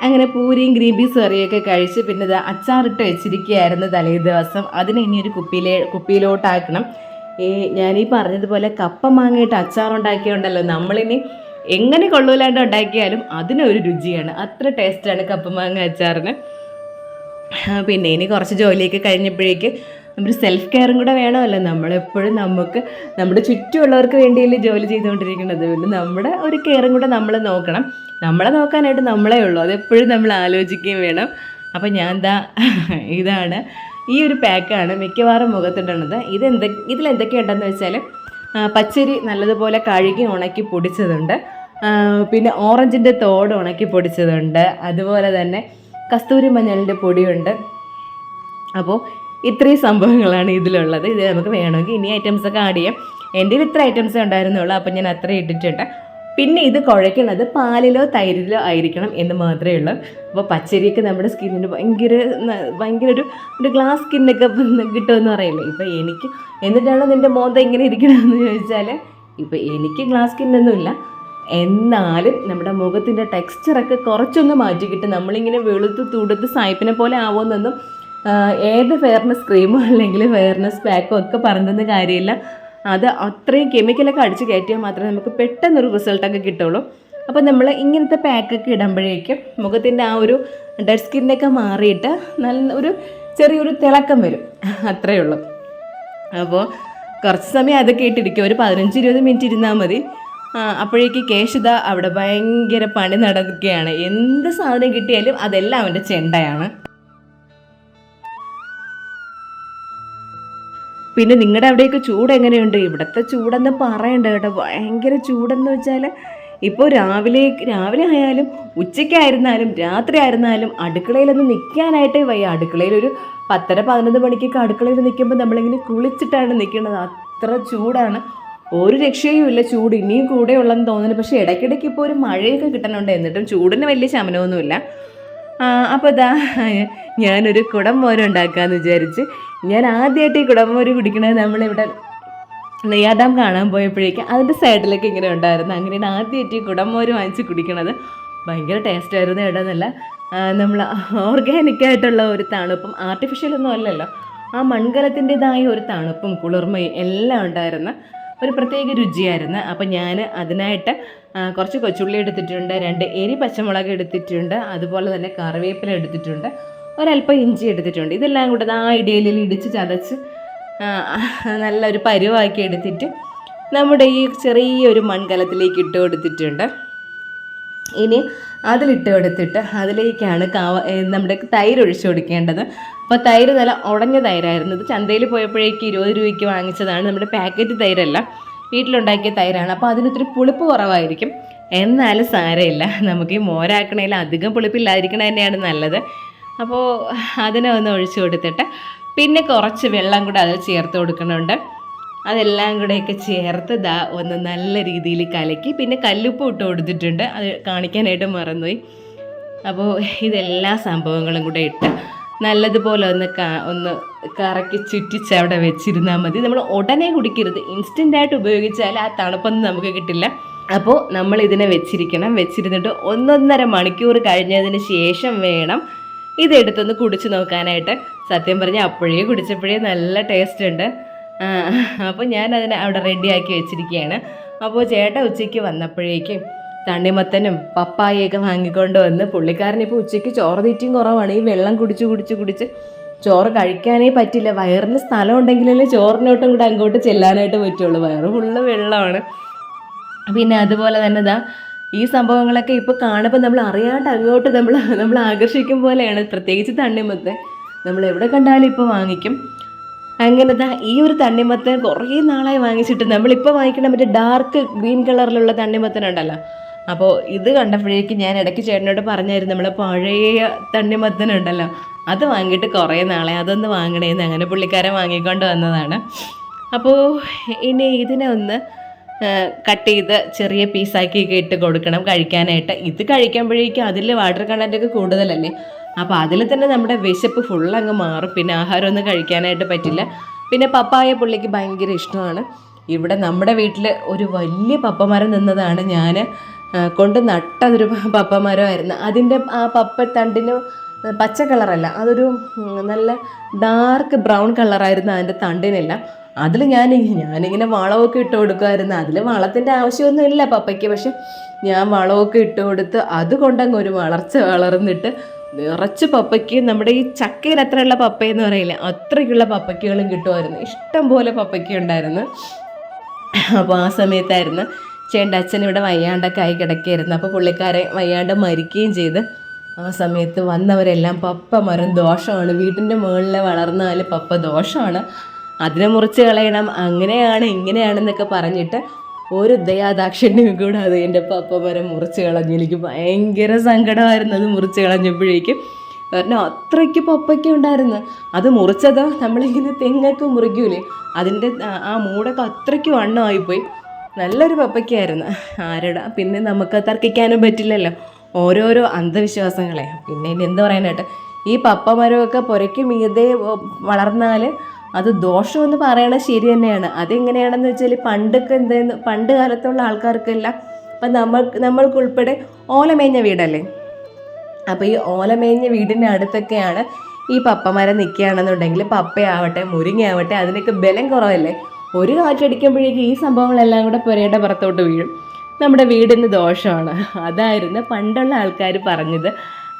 അങ്ങനെ പൂരിയും ഗ്രീൻ പീസ് കറിയൊക്കെ കഴിച്ച് പിന്നെ ഇത് അച്ചാറിട്ട് വെച്ചിരിക്കുകയായിരുന്നു തലേ ദിവസം. അതിനെ ഇനി ഒരു കുപ്പിയിലോട്ടാക്കണം. ഞാനീ പറഞ്ഞതുപോലെ കപ്പ മാങ്ങയിട്ട് അച്ചാറുണ്ടാക്കിയുണ്ടല്ലോ, നമ്മളിനി എങ്ങനെ കൊള്ളൂലാണ്ട് ഉണ്ടാക്കിയാലും അതിനൊരു രുചിയാണ്. അത്ര ടേസ്റ്റാണ് കപ്പ മാങ്ങ അച്ചാറിന്. പിന്നെ ഇനി കുറച്ച് ജോലിയൊക്കെ കഴിഞ്ഞപ്പോഴേക്ക് ഒരു സെൽഫ് കെയറും കൂടെ വേണമല്ലോ. നമ്മളെപ്പോഴും നമ്മുടെ ചുറ്റുമുള്ളവർക്ക് വേണ്ടിയല്ലേ ജോലി ചെയ്തുകൊണ്ടിരിക്കുന്നത്. പിന്നെ നമ്മുടെ ഒരു കെയറും കൂടെ നമ്മൾ നോക്കണം. നമ്മളെ നോക്കാനായിട്ട് നമ്മളേ ഉള്ളൂ, അതെപ്പോഴും നമ്മൾ ആലോചിക്കുകയും വേണം. അപ്പം ഇതാണ് ഈ ഒരു പാക്കാണ് മിക്കവാറും മുഖത്തിടണത്. ഇതിലെന്തൊക്കെയുണ്ടെന്ന് വെച്ചാൽ പച്ചരി നല്ലതുപോലെ കഴുകി ഉണക്കി പൊടിച്ചതുണ്ട്, പിന്നെ ഓറഞ്ചിൻ്റെ തോട് ഉണക്കി പൊടിച്ചതുണ്ട്, അതുപോലെ തന്നെ കസ്തൂരി മഞ്ഞളിൻ്റെ പൊടിയുണ്ട്. അപ്പോൾ ഇത്രയും സംഭവങ്ങളാണ് ഇതിലുള്ളത്. ഇത് നമുക്ക് വേണമെങ്കിൽ ഇനി ഐറ്റംസൊക്കെ ആഡ് ചെയ്യാം. എൻ്റെ ഇത്ര ഐറ്റംസേ ഉണ്ടായിരുന്നുള്ളൂ, അപ്പം ഞാൻ അത്രയും ഇട്ടിട്ടുണ്ട്. പിന്നെ ഇത് കുഴയ്ക്കുന്നത് പാലിലോ തൈരിലോ ആയിരിക്കണം എന്ന് മാത്രമേ ഉള്ളൂ. അപ്പോൾ പച്ചരിയൊക്കെ നമ്മുടെ സ്കിന്നിന് ഭയങ്കര ഒരു ഗ്ലാസ് സ്കിന്നൊക്കെ കിട്ടുമെന്ന് പറയില്ലേ. ഇപ്പം എനിക്ക് എന്നിട്ടാണോ നിൻ്റെ മോന്ത ഇങ്ങനെ ഇരിക്കണമെന്ന് ചോദിച്ചാൽ, ഇപ്പം എനിക്ക് ഗ്ലാസ് സ്കിന്നൊന്നുമില്ല, എന്നാലും നമ്മുടെ മുഖത്തിൻ്റെ ടെക്സ്ചറൊക്കെ കുറച്ചൊന്ന് മാറ്റിക്കിട്ട് നമ്മളിങ്ങനെ വെളുത്ത് തുടുത്ത് സായിപ്പിനെ പോലെ ആവുമെന്നൊന്നും ഏത് ഫെയർനെസ് ക്രീമോ അല്ലെങ്കിൽ ഫെയർനെസ് പാക്കോ ഒക്കെ പറഞ്ഞതെന്ന് കാര്യമില്ല. അത് അത്രയും കെമിക്കലൊക്കെ അടിച്ച് കയറ്റിയാൽ മാത്രമേ നമുക്ക് പെട്ടെന്നൊരു റിസൾട്ടൊക്കെ കിട്ടുള്ളൂ. അപ്പോൾ നമ്മൾ ഇങ്ങനത്തെ പാക്കൊക്കെ ഇടുമ്പോഴേക്കും മുഖത്തിൻ്റെ ആ ഒരു ഡെഡ് സ്കിന്നൊക്കെ മാറിയിട്ട് നല്ല ചെറിയൊരു തിളക്കം വരും, അത്രയേ ഉള്ളൂ. അപ്പോൾ കുറച്ച് സമയം അതൊക്കെ ഇട്ടിരിക്കും, ഒരു 15-20 മിനിറ്റ് ഇരുന്നാൽ മതി. അപ്പോഴേക്ക് കേശുദ അവിടെ ഭയങ്കര പണി നടക്കുകയാണ്. എന്ത് സാധനം കിട്ടിയാലും അതെല്ലാം അവൻ്റെ ചെണ്ടയാണ്. പിന്നെ നിങ്ങളുടെ അവിടെയൊക്കെ ചൂട് എങ്ങനെയുണ്ട്? ഇവിടുത്തെ ചൂടെന്ന് പറയണ്ട കേട്ടോ, ഭയങ്കര ചൂടെന്ന് വെച്ചാൽ ഇപ്പോൾ രാവിലെ ആയാലും ഉച്ചയ്ക്കായിരുന്നാലും രാത്രി ആയിരുന്നാലും അടുക്കളയിലൊന്നും നിൽക്കാനായിട്ടേ വയ്യ. അടുക്കളയിലൊരു 10-11 മണിക്കൊക്കെ അടുക്കളയിൽ നിൽക്കുമ്പോൾ നമ്മളിങ്ങനെ കുളിച്ചിട്ടാണ് നിൽക്കുന്നത്, അത്ര ചൂടാണ്. ഒരു രക്ഷയും ഇല്ല, ചൂട് ഇനിയും കൂടെ ഉള്ളതെന്ന് തോന്നുന്നു. പക്ഷേ ഇടയ്ക്കിടയ്ക്ക് ഇപ്പോൾ ഒരു മഴയൊക്കെ കിട്ടണുണ്ട്, എന്നിട്ടും ചൂടിന് വലിയ ശമനമൊന്നുമില്ല. അപ്പോൾ ഞാനൊരു കുടംമോര് ഉണ്ടാക്കാമെന്ന് വിചാരിച്ച്. ഞാൻ ആദ്യമായിട്ട് ഈ കുടംമോര് കുടിക്കണത് നമ്മളിവിടെ നെയ്യാർ കാണാൻ പോയപ്പോഴേക്കും അതിൻ്റെ സൈഡിലൊക്കെ ഇങ്ങനെ ഉണ്ടായിരുന്നു. അങ്ങനെയാണ് ആദ്യമായിട്ട് ഈ കുടംമോര് വാങ്ങിച്ച് കുടിക്കണത്. ഭയങ്കര ടേസ്റ്റായിരുന്നു. ഇടന്നല്ല, നമ്മൾ ഓർഗാനിക്കായിട്ടുള്ള ഒരു തണുപ്പും ആർട്ടിഫിഷ്യലൊന്നും അല്ലല്ലോ, ആ മൺകലത്തിൻ്റെതായ ഒരു തണുപ്പും കുളിർമയും എല്ലാം ഉണ്ടായിരുന്ന ഒരു പ്രത്യേക രുചിയായിരുന്നു. അപ്പോൾ ഞാൻ അതിനായിട്ട് കുറച്ച് കൊച്ചുള്ളി എടുത്തിട്ടുണ്ട്, 2 എരി പച്ചമുളക് എടുത്തിട്ടുണ്ട്, അതുപോലെ തന്നെ കറിവേപ്പില എടുത്തിട്ടുണ്ട്, ഒരല്പം ഇഞ്ചി എടുത്തിട്ടുണ്ട്. ഇതെല്ലാം കൂടെ ആ ഇടയിലിൽ ഇടിച്ച് ചതച്ച് നല്ലൊരു പരുവാക്കി എടുത്തിട്ട് നമ്മുടെ ഈ ചെറിയൊരു മൺകലത്തിലേക്ക് ഇട്ട് കൊടുത്തിട്ടുണ്ട്. ഇനി അതിലിട്ട് കൊടുത്തിട്ട് അതിലേക്കാണ് നമ്മുടെ തൈര് ഒഴിച്ചു കൊടുക്കേണ്ടത്. അപ്പോൾ തൈര് നല്ല ഉടഞ്ഞ തൈരായിരുന്നു. ഇത് ചന്തയിൽ പോയപ്പോഴേക്ക് 20 രൂപയ്ക്ക് വാങ്ങിച്ചതാണ്, നമ്മുടെ പാക്കറ്റ് തൈരല്ല, വീട്ടിലുണ്ടാക്കിയ തൈരാണ്. അപ്പോൾ അതിനൊത്തിരി പുളിപ്പ് കുറവായിരിക്കും, എന്നാലും സാരമില്ല, നമുക്ക് ഈ മോരാക്കണേൽ അധികം പുളിപ്പില്ലാതിരിക്കണത് തന്നെയാണ് നല്ലത്. അപ്പോൾ അതിനെ ഒന്ന് ഒഴിച്ചു കൊടുത്തിട്ട് പിന്നെ കുറച്ച് വെള്ളം കൂടെ അതിൽ ചേർത്ത് കൊടുക്കുന്നുണ്ട്. അതെല്ലാം കൂടെയൊക്കെ ചേർത്ത് ഒന്ന് നല്ല രീതിയിൽ കലക്കി പിന്നെ കല്ലുപ്പ് ഇട്ട് കൊടുത്തിട്ടുണ്ട്, അത് കാണിക്കാനായിട്ട് മറന്നുപോയി. അപ്പോൾ ഇതെല്ലാ സംഭവങ്ങളും കൂടെ ഇട്ട് നല്ലതുപോലെ ഒന്ന് കറക്കി ചുറ്റിച്ച് അവിടെ വെച്ചിരുന്നാൽ മതി. നമ്മൾ ഉടനെ കുടിക്കരുത്, ഇൻസ്റ്റൻ്റായിട്ട് ഉപയോഗിച്ചാൽ ആ തണുപ്പൊന്നും നമുക്ക് കിട്ടില്ല. അപ്പോൾ നമ്മൾ ഇതിനെ വെച്ചിരുന്നിട്ട് 1.5 മണിക്കൂർ കഴിഞ്ഞതിന് ശേഷം വേണം ഇതെടുത്തൊന്ന് കുടിച്ച് നോക്കാനായിട്ട്. സത്യം പറഞ്ഞാൽ അപ്പോഴേ കുടിച്ചപ്പോഴേ നല്ല ടേസ്റ്റ് ഉണ്ട്. അപ്പോൾ ഞാൻ അതിനെ അവിടെ റെഡിയാക്കി വെച്ചിരിക്കുകയാണ്. അപ്പോൾ ചേട്ടൻ ഉച്ചയ്ക്ക് വന്നപ്പോഴേക്കും തണ്ണിമത്തനും പപ്പായയൊക്കെ വാങ്ങിക്കൊണ്ട് വന്ന്, പുള്ളിക്കാരനിപ്പോൾ ഉച്ചയ്ക്ക് ചോറ് തീറ്റയും കുറവാണ്. ഈ വെള്ളം കുടിച്ച് ചോറ് കഴിക്കാനേ പറ്റില്ല. വയറിന് സ്ഥലം ഉണ്ടെങ്കിലല്ലേ ചോറിനോട്ടും കൂടെ അങ്ങോട്ട് ചെല്ലാനായിട്ട് പറ്റുള്ളൂ. വയറ് ഫുള്ള് വെള്ളമാണ്. പിന്നെ അതുപോലെ തന്നെ ഈ സംഭവങ്ങളൊക്കെ ഇപ്പോൾ കാണുമ്പോൾ നമ്മൾ അറിയാണ്ട് അങ്ങോട്ട് നമ്മൾ ആകർഷിക്കും പോലെയാണ്. പ്രത്യേകിച്ച് തണ്ണിമത്തൻ നമ്മൾ എവിടെ കണ്ടാലും ഇപ്പോൾ വാങ്ങിക്കും. അങ്ങനെ ഈ ഒരു തണ്ണിമത്തൻ കുറേ നാളായി വാങ്ങിച്ചിട്ട് നമ്മളിപ്പോൾ വാങ്ങിക്കണം മറ്റേ ഡാർക്ക് ഗ്രീൻ കളറിലുള്ള തണ്ണിമത്തൻ ഉണ്ടല്ലോ. അപ്പോൾ ഇത് കണ്ടപ്പോഴേക്കും ഞാൻ ഇടയ്ക്ക് ചേട്ടനോട് പറഞ്ഞായിരുന്നു, നമ്മളെ പഴയ തണ്ണിമത്തൻ ഉണ്ടല്ലോ അത് വാങ്ങിയിട്ട് കുറേ നാളെ, അതൊന്ന് വാങ്ങണേന്ന്. അങ്ങനെ പുള്ളിക്കാരൻ വാങ്ങിക്കൊണ്ട് വന്നതാണ്. അപ്പോൾ ഇനി ഇതിനെ ഒന്ന് കട്ട് ചെയ്ത് ചെറിയ പീസാക്കിയൊക്കെ ഇട്ട് കൊടുക്കണം കഴിക്കാനായിട്ട്. ഇത് കഴിക്കുമ്പോഴേക്കും അതിൽ വാട്ടർ കണ്ടൻറ്റൊക്കെ കൂടുതലല്ലേ, അപ്പോൾ അതിൽ തന്നെ നമ്മുടെ വിശപ്പ് ഫുള്ളങ്ങ് മാറും. പിന്നെ ആഹാരമൊന്നും കഴിക്കാനായിട്ട് പറ്റില്ല. പിന്നെ പപ്പായ പുള്ളിക്ക് ഭയങ്കര ഇഷ്ടമാണ്. ഇവിടെ നമ്മുടെ വീട്ടിൽ ഒരു വലിയ പപ്പമരം നിന്നതാണ്. ഞാൻ കൊണ്ട് നട്ടതൊരു പപ്പമരമായിരുന്നു. അതിൻ്റെ ആ പപ്പത്തണ്ടിന് പച്ച കളറല്ല, അതൊരു നല്ല ഡാർക്ക് ബ്രൗൺ കളറായിരുന്നു അതിൻ്റെ തണ്ടിനെല്ലാം. അതിൽ ഞാനിങ്ങനെ വളമൊക്കെ ഇട്ട് കൊടുക്കുമായിരുന്നു. അതിൽ വളത്തിൻ്റെ ആവശ്യമൊന്നുമില്ല പപ്പയ്ക്ക്, പക്ഷെ ഞാൻ വളമൊക്കെ ഇട്ട് കൊടുത്ത് അതുകൊണ്ടങ്ങ് ഒരു വളർന്നിട്ട് നിറച്ച് പപ്പയ്ക്ക്, നമ്മുടെ ഈ ചക്കയിൽ അത്രയുള്ള പപ്പയെന്ന് പറയില്ല, അത്രയ്ക്കുള്ള പപ്പയ്ക്കുകളും കിട്ടുമായിരുന്നു. ഇഷ്ടം പോലെ പപ്പയ്ക്ക ഉണ്ടായിരുന്നു. അപ്പോൾ ആ സമയത്തായിരുന്നു ചേട്ടൻ്റെ അച്ഛൻ ഇവിടെ വയ്യാണ്ടൊക്കെ ആയി കിടക്കുകയായിരുന്നു. അപ്പോൾ പുള്ളിക്കാരൻ വയ്യാണ്ട് മരിക്കുകയും ചെയ്ത്. ആ സമയത്ത് വന്നവരെല്ലാം പപ്പ മരം ദോഷമാണ്, വീട്ടിൻ്റെ മുകളിൽ വളർന്നാൽ പപ്പ ദോഷമാണ്, അതിനെ മുറിച്ച് കളയണം, അങ്ങനെയാണ് ഇങ്ങനെയാണെന്നൊക്കെ പറഞ്ഞിട്ട് ഒരു ദയാദാക്ഷിണ്യം കൂടെ അത് എൻ്റെ പപ്പ മരം മുറിച്ച് കളഞ്ഞു. എനിക്ക് ഭയങ്കര സങ്കടമായിരുന്നു അത് മുറിച്ച് കളഞ്ഞപ്പോഴേക്കും. കാരണം അത്രയ്ക്ക് പപ്പയ്ക്ക ഉണ്ടായിരുന്നു. അത് മുറിച്ചതോ നമ്മളിങ്ങനെ തെങ്ങൊക്കെ മുറിക്കൂലേ, അതിൻ്റെ ആ മൂടൊക്കെ അത്രയ്ക്ക് വണ്ണമായിപ്പോയി. നല്ലൊരു പപ്പയ്ക്കായിരുന്നു. പിന്നെ നമുക്ക് തർക്കിക്കാനും പറ്റില്ലല്ലോ, ഓരോരോ അന്ധവിശ്വാസങ്ങളെ. പിന്നെ ഇനി എന്ത് പറയാനായിട്ട്, ഈ പപ്പ മരമൊക്കെ പുരയ്ക്ക് മീതെ വളർന്നാൽ അത് ദോഷമെന്ന് പറയണത് ശരി തന്നെയാണ്. അതെങ്ങനെയാണെന്ന് വെച്ചാൽ പണ്ട് കാലത്തുള്ള ആൾക്കാർക്കെല്ലാം ഇപ്പം നമ്മൾക്കുൾപ്പെടെ ഓലമേഞ്ഞ വീടല്ലേ, അപ്പോൾ ഈ ഓലമേഞ്ഞ വീടിൻ്റെ അടുത്തൊക്കെയാണ് ഈ പപ്പമരം നിൽക്കുകയാണെന്നുണ്ടെങ്കിൽ പപ്പയാവട്ടെ മുരിങ്ങയാവട്ടെ അതിനൊക്കെ ബലം കുറവല്ലേ, ഒരു കാറ്റടിക്കുമ്പോഴേക്കും ഈ സംഭവങ്ങളെല്ലാം കൂടെ പുരയുടെ പുറത്തോട്ട് വീഴും, നമ്മുടെ വീടിന് ദോഷമാണ്. അതായിരുന്നു പണ്ടുള്ള ആൾക്കാർ പറഞ്ഞത്.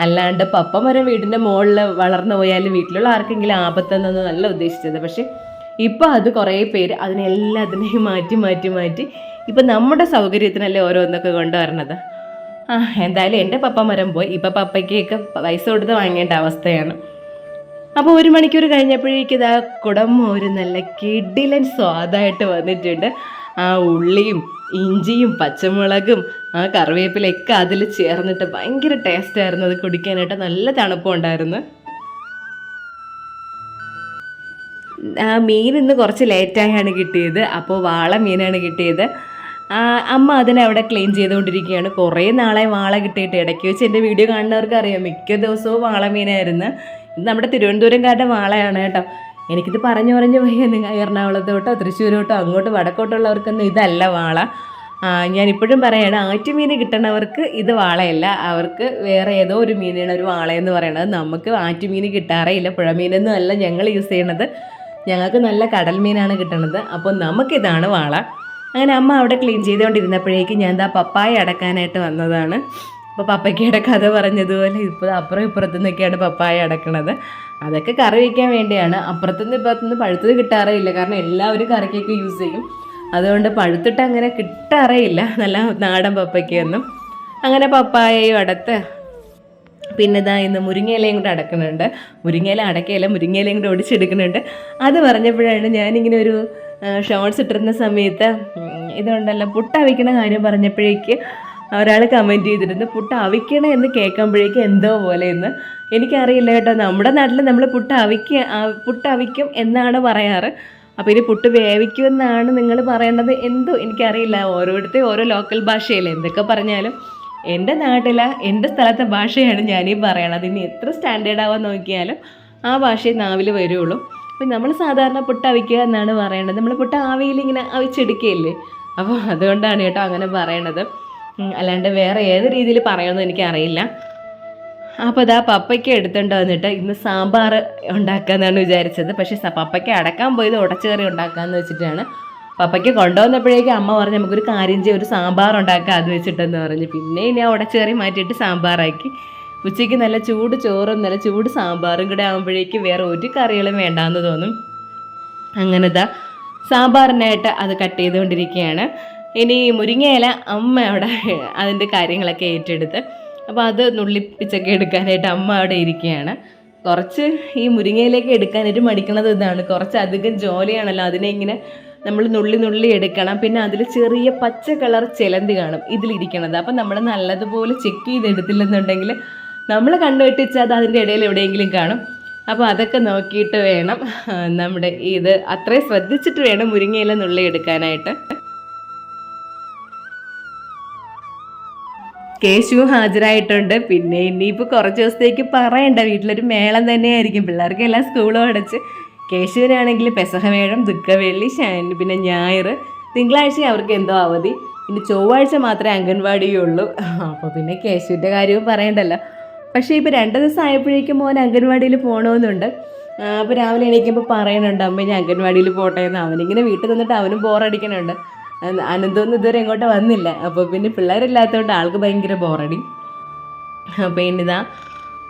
അല്ലാണ്ട് പപ്പമരം വീടിൻ്റെ മുകളിൽ വളർന്നു പോയാൽ വീട്ടിലുള്ള ആർക്കെങ്കിലും ആപത്തെന്നൊന്നും നല്ല ഉദ്ദേശിച്ചത്. പക്ഷേ ഇപ്പോൾ അത് കുറേ പേര് അതിനെല്ലാത്തിനെയും മാറ്റി ഇപ്പം നമ്മുടെ സൗകര്യത്തിനല്ലേ ഓരോന്നൊക്കെ കൊണ്ടുവരണത്. എന്തായാലും എൻ്റെ പപ്പമരം പോയി. ഇപ്പം പപ്പയ്ക്കൊക്കെ പൈസ കൊടുത്ത് വാങ്ങേണ്ട അവസ്ഥയാണ്. അപ്പോൾ 1 മണിക്കൂർ കഴിഞ്ഞപ്പോഴേക്കും ഇതാ കുടംമോര് നല്ല കിടിലൻ സ്വാദായിട്ട് വന്നിട്ടുണ്ട്. ആ ഉള്ളിയും ഇഞ്ചിയും പച്ചമുളകും ആ കറിവേപ്പിലൊക്കെ അതിൽ ചേർന്നിട്ട് ഭയങ്കര ടേസ്റ്റായിരുന്നു. അത് കുടിക്കാനായിട്ട് നല്ല തണുപ്പുണ്ടായിരുന്നു. ആ മീൻ ഇന്ന് കുറച്ച് ലേറ്റായാണ് കിട്ടിയത്. അപ്പോൾ വാള മീനാണ് കിട്ടിയത്. അമ്മ അതിനെ അവിടെ ക്ലീൻ ചെയ്തുകൊണ്ടിരിക്കുകയാണ്. കുറേ നാളെ വാള കിട്ടിയിട്ട്, ഇടയ്ക്ക് വെച്ച് എൻ്റെ വീഡിയോ കാണുന്നവർക്ക് അറിയാം, മിക്ക ദിവസവും വാള മീനായിരുന്നു. ഇത് നമ്മുടെ തിരുവനന്തപുരംകാരുടെ വാളയാണ് കേട്ടോ. എനിക്കിത് പറഞ്ഞു പോയി, നിങ്ങൾ എറണാകുളത്തോട്ടോ തൃശ്ശൂരോട്ടോ അങ്ങോട്ട് വടക്കോട്ടുള്ളവർക്കൊന്നും ഇതല്ല വാള. ഞാനിപ്പോഴും പറയുകയാണ്, ആറ്റുമീൻ കിട്ടണവർക്ക് ഇത് വാളയല്ല, അവർക്ക് വേറെ ഏതോ ഒരു മീനാണ് ഒരു വാളയെന്ന് പറയണത്. നമുക്ക് ആറ്റുമീൻ കിട്ടാറേ ഇല്ല, പുഴമീനൊന്നും അല്ല ഞങ്ങൾ യൂസ് ചെയ്യണത്, ഞങ്ങൾക്ക് നല്ല കടൽ മീനാണ് കിട്ടണത്. അപ്പോൾ നമുക്കിതാണ് വാള. അങ്ങനെ അമ്മ അവിടെ ക്ലീൻ ചെയ്തുകൊണ്ടിരുന്നപ്പോഴേക്കും ഞാൻ പപ്പായ അടക്കാനായിട്ട് വന്നതാണ്. അപ്പോൾ പപ്പയ്ക്കയുടെ കഥ പറഞ്ഞതുപോലെ ഇപ്പോൾ അപ്പുറം ഇപ്പുറത്തു നിന്നൊക്കെയാണ് പപ്പായ അടക്കണത്. അതൊക്കെ കറി വയ്ക്കാൻ വേണ്ടിയാണ്. അപ്പുറത്തുനിന്ന് ഇപ്പുറത്തുനിന്ന് പഴുത്തത് കിട്ടാറേ ഇല്ല, കാരണം എല്ലാവരും കറിക്കൊക്കെ യൂസ് ചെയ്യും. അതുകൊണ്ട് പഴുത്തിട്ട് അങ്ങനെ കിട്ടാറേ ഇല്ല നല്ല നാടൻ പപ്പയ്ക്കൊന്നും. അങ്ങനെ പപ്പായയും അടത്ത് പിന്നെ ഇന്ന് മുരിങ്ങയിലയും കൂടെ അടക്കുന്നുണ്ട്. മുരിങ്ങയില അടക്കയില, മുരിങ്ങയിലയും കൂടെ ഒടിച്ചെടുക്കുന്നുണ്ട്. അത് പറഞ്ഞപ്പോഴാണ് ഞാനിങ്ങനെ ഒരു ഷോർട്സ് ഇട്ടിരുന്ന സമയത്ത് ഇതുണ്ടല്ലോ പുട്ട് അവിക്കണ കാര്യം പറഞ്ഞപ്പോഴേക്ക് ഒരാൾ കമൻറ്റ് ചെയ്തിരുന്നു, പുട്ട് അവിക്കണം എന്ന് കേൾക്കുമ്പോഴേക്കും എന്തോ പോലെ എന്ന്. എനിക്കറിയില്ല കേട്ടോ, നമ്മുടെ നാട്ടിൽ നമ്മൾ പുട്ട് അവിക്കും എന്നാണ് പറയാറ്. അപ്പോൾ ഇനി പുട്ട് വേവിക്കുമെന്നാണ് നിങ്ങൾ പറയേണ്ടത്, എന്തോ എനിക്കറിയില്ല. ഓരോരുത്തരും ഓരോ ലോക്കൽ ഭാഷയല്ലേ, എന്തൊക്കെ പറഞ്ഞാലും എൻ്റെ നാട്ടിലെ എൻ്റെ സ്ഥലത്തെ ഭാഷയാണ് ഞാനീ പറയണത്. ഇനി എത്ര സ്റ്റാൻഡേർഡ് ആവാൻ നോക്കിയാലും ആ ഭാഷയെ നാവിൽ വരുള്ളൂ. അപ്പം നമ്മൾ സാധാരണ പുട്ട് അവിക്കുക എന്നാണ് പറയേണ്ടത്. നമ്മൾ പുട്ട് ആവിയിൽ ഇങ്ങനെ അവിച്ചെടുക്കുകയല്ലേ, അപ്പോൾ അതുകൊണ്ടാണ് കേട്ടോ അങ്ങനെ പറയണത്. അല്ലാണ്ട് വേറെ ഏത് രീതിയിൽ പറയുമെന്ന് എനിക്കറിയില്ല. അപ്പോൾ ഇതാ പപ്പയ്ക്ക് എടുത്തുകൊണ്ട് വന്നിട്ട് ഇന്ന് സാമ്പാർ ഉണ്ടാക്കാമെന്നാണ് വിചാരിച്ചത്. പക്ഷേ പപ്പയ്ക്ക് അടക്കാൻ പോയത് ഉടച്ചുകറി ഉണ്ടാക്കാമെന്ന് വെച്ചിട്ടാണ്. പപ്പയ്ക്ക് കൊണ്ടുവന്നപ്പോഴേക്കും അമ്മ പറഞ്ഞു നമുക്കൊരു കാര്യം ചെയ്യും, ഒരു സാമ്പാർ ഉണ്ടാക്കാം അത് വെച്ചിട്ടെന്ന് പറഞ്ഞു. പിന്നെ ഞാൻ ഉടച്ചുകറി മാറ്റിയിട്ട് സാമ്പാറാക്കി. ഉച്ചയ്ക്ക് നല്ല ചൂട് ചോറും നല്ല ചൂട് സാമ്പാറും കൂടെ ആകുമ്പോഴേക്കും വേറെ ഒരു കറികളും വേണ്ടാന്ന് തോന്നും. അങ്ങനെ ഇതാ സാമ്പാറിനായിട്ട് അത് കട്ട് ചെയ്തുകൊണ്ടിരിക്കുകയാണ്. ഇനി മുരിങ്ങയില അമ്മ അവിടെ അതിൻ്റെ കാര്യങ്ങളൊക്കെ ഏറ്റെടുത്ത്, അപ്പോൾ അത് നുള്ളിപ്പിച്ചൊക്കെ എടുക്കാനായിട്ട് അമ്മ അവിടെ ഇരിക്കുകയാണ്. കുറച്ച് ഈ മുരിങ്ങയിലേക്ക് എടുക്കാനായിട്ട് മടിക്കണത് ഇതാണ്, കുറച്ച് അധികം ജോലിയാണല്ലോ. അതിനെ ഇങ്ങനെ നമ്മൾ നുള്ളി എടുക്കണം. പിന്നെ അതിൽ ചെറിയ പച്ച കളർ ചിലന്തി കാണും ഇതിലിരിക്കണത്. അപ്പം നമ്മൾ നല്ലതുപോലെ ചെക്ക് ചെയ്തെടുത്തില്ലെന്നുണ്ടെങ്കിൽ നമ്മൾ കണ്ടുവെട്ടിച്ചാൽ അത് അതിൻ്റെ ഇടയിൽ എവിടെയെങ്കിലും കാണും. അപ്പോൾ അതൊക്കെ നോക്കിയിട്ട് വേണം നമ്മുടെ ഇത് അത്രയും ശ്രദ്ധിച്ചിട്ട് വേണം മുരിങ്ങയില നുള്ളി എടുക്കാനായിട്ട്. കേശു ഹാജരായിട്ടുണ്ട്. പിന്നെ ഇനിയിപ്പോൾ കുറച്ച് ദിവസത്തേക്ക് പറയണ്ട, വീട്ടിലൊരു മേളം തന്നെയായിരിക്കും. പിള്ളേർക്ക് എല്ലാം സ്കൂളും അടച്ച്. കേശുവിനാണെങ്കിൽ പെസഹ വേഴം, ദുഃഖവെള്ളി, പിന്നെ ഞായർ, തിങ്കളാഴ്ച അവർക്ക് എന്തോ അവധി. പിന്നെ ചൊവ്വാഴ്ച മാത്രമേ അംഗൻവാടിയുള്ളൂ. അപ്പോൾ പിന്നെ കേശുവിൻ്റെ കാര്യവും പറയണ്ടല്ലോ. പക്ഷേ ഇപ്പോൾ 2 ദിവസം ആയപ്പോഴേക്കും മോൻ അംഗൻവാടിയിൽ പോകണമെന്നുണ്ട്. അപ്പോൾ രാവിലെ എണീക്കുമ്പോൾ പറയുന്നുണ്ട് അമ്മ ഞാൻ അംഗൻവാടിയിൽ പോട്ടെ എന്ന്. അവനിങ്ങനെ വീട്ടിൽ നിന്നിട്ട് അവനും ബോറടിക്കണുണ്ട്. അനന്തമൊന്നും ഇതുവരെ ഇങ്ങോട്ട് വന്നില്ല. അപ്പോൾ പിന്നെ പിള്ളേരില്ലാത്തതുകൊണ്ട് ആൾക്ക് ഭയങ്കര ബോറടി. അപ്പോൾ ഇനിതാ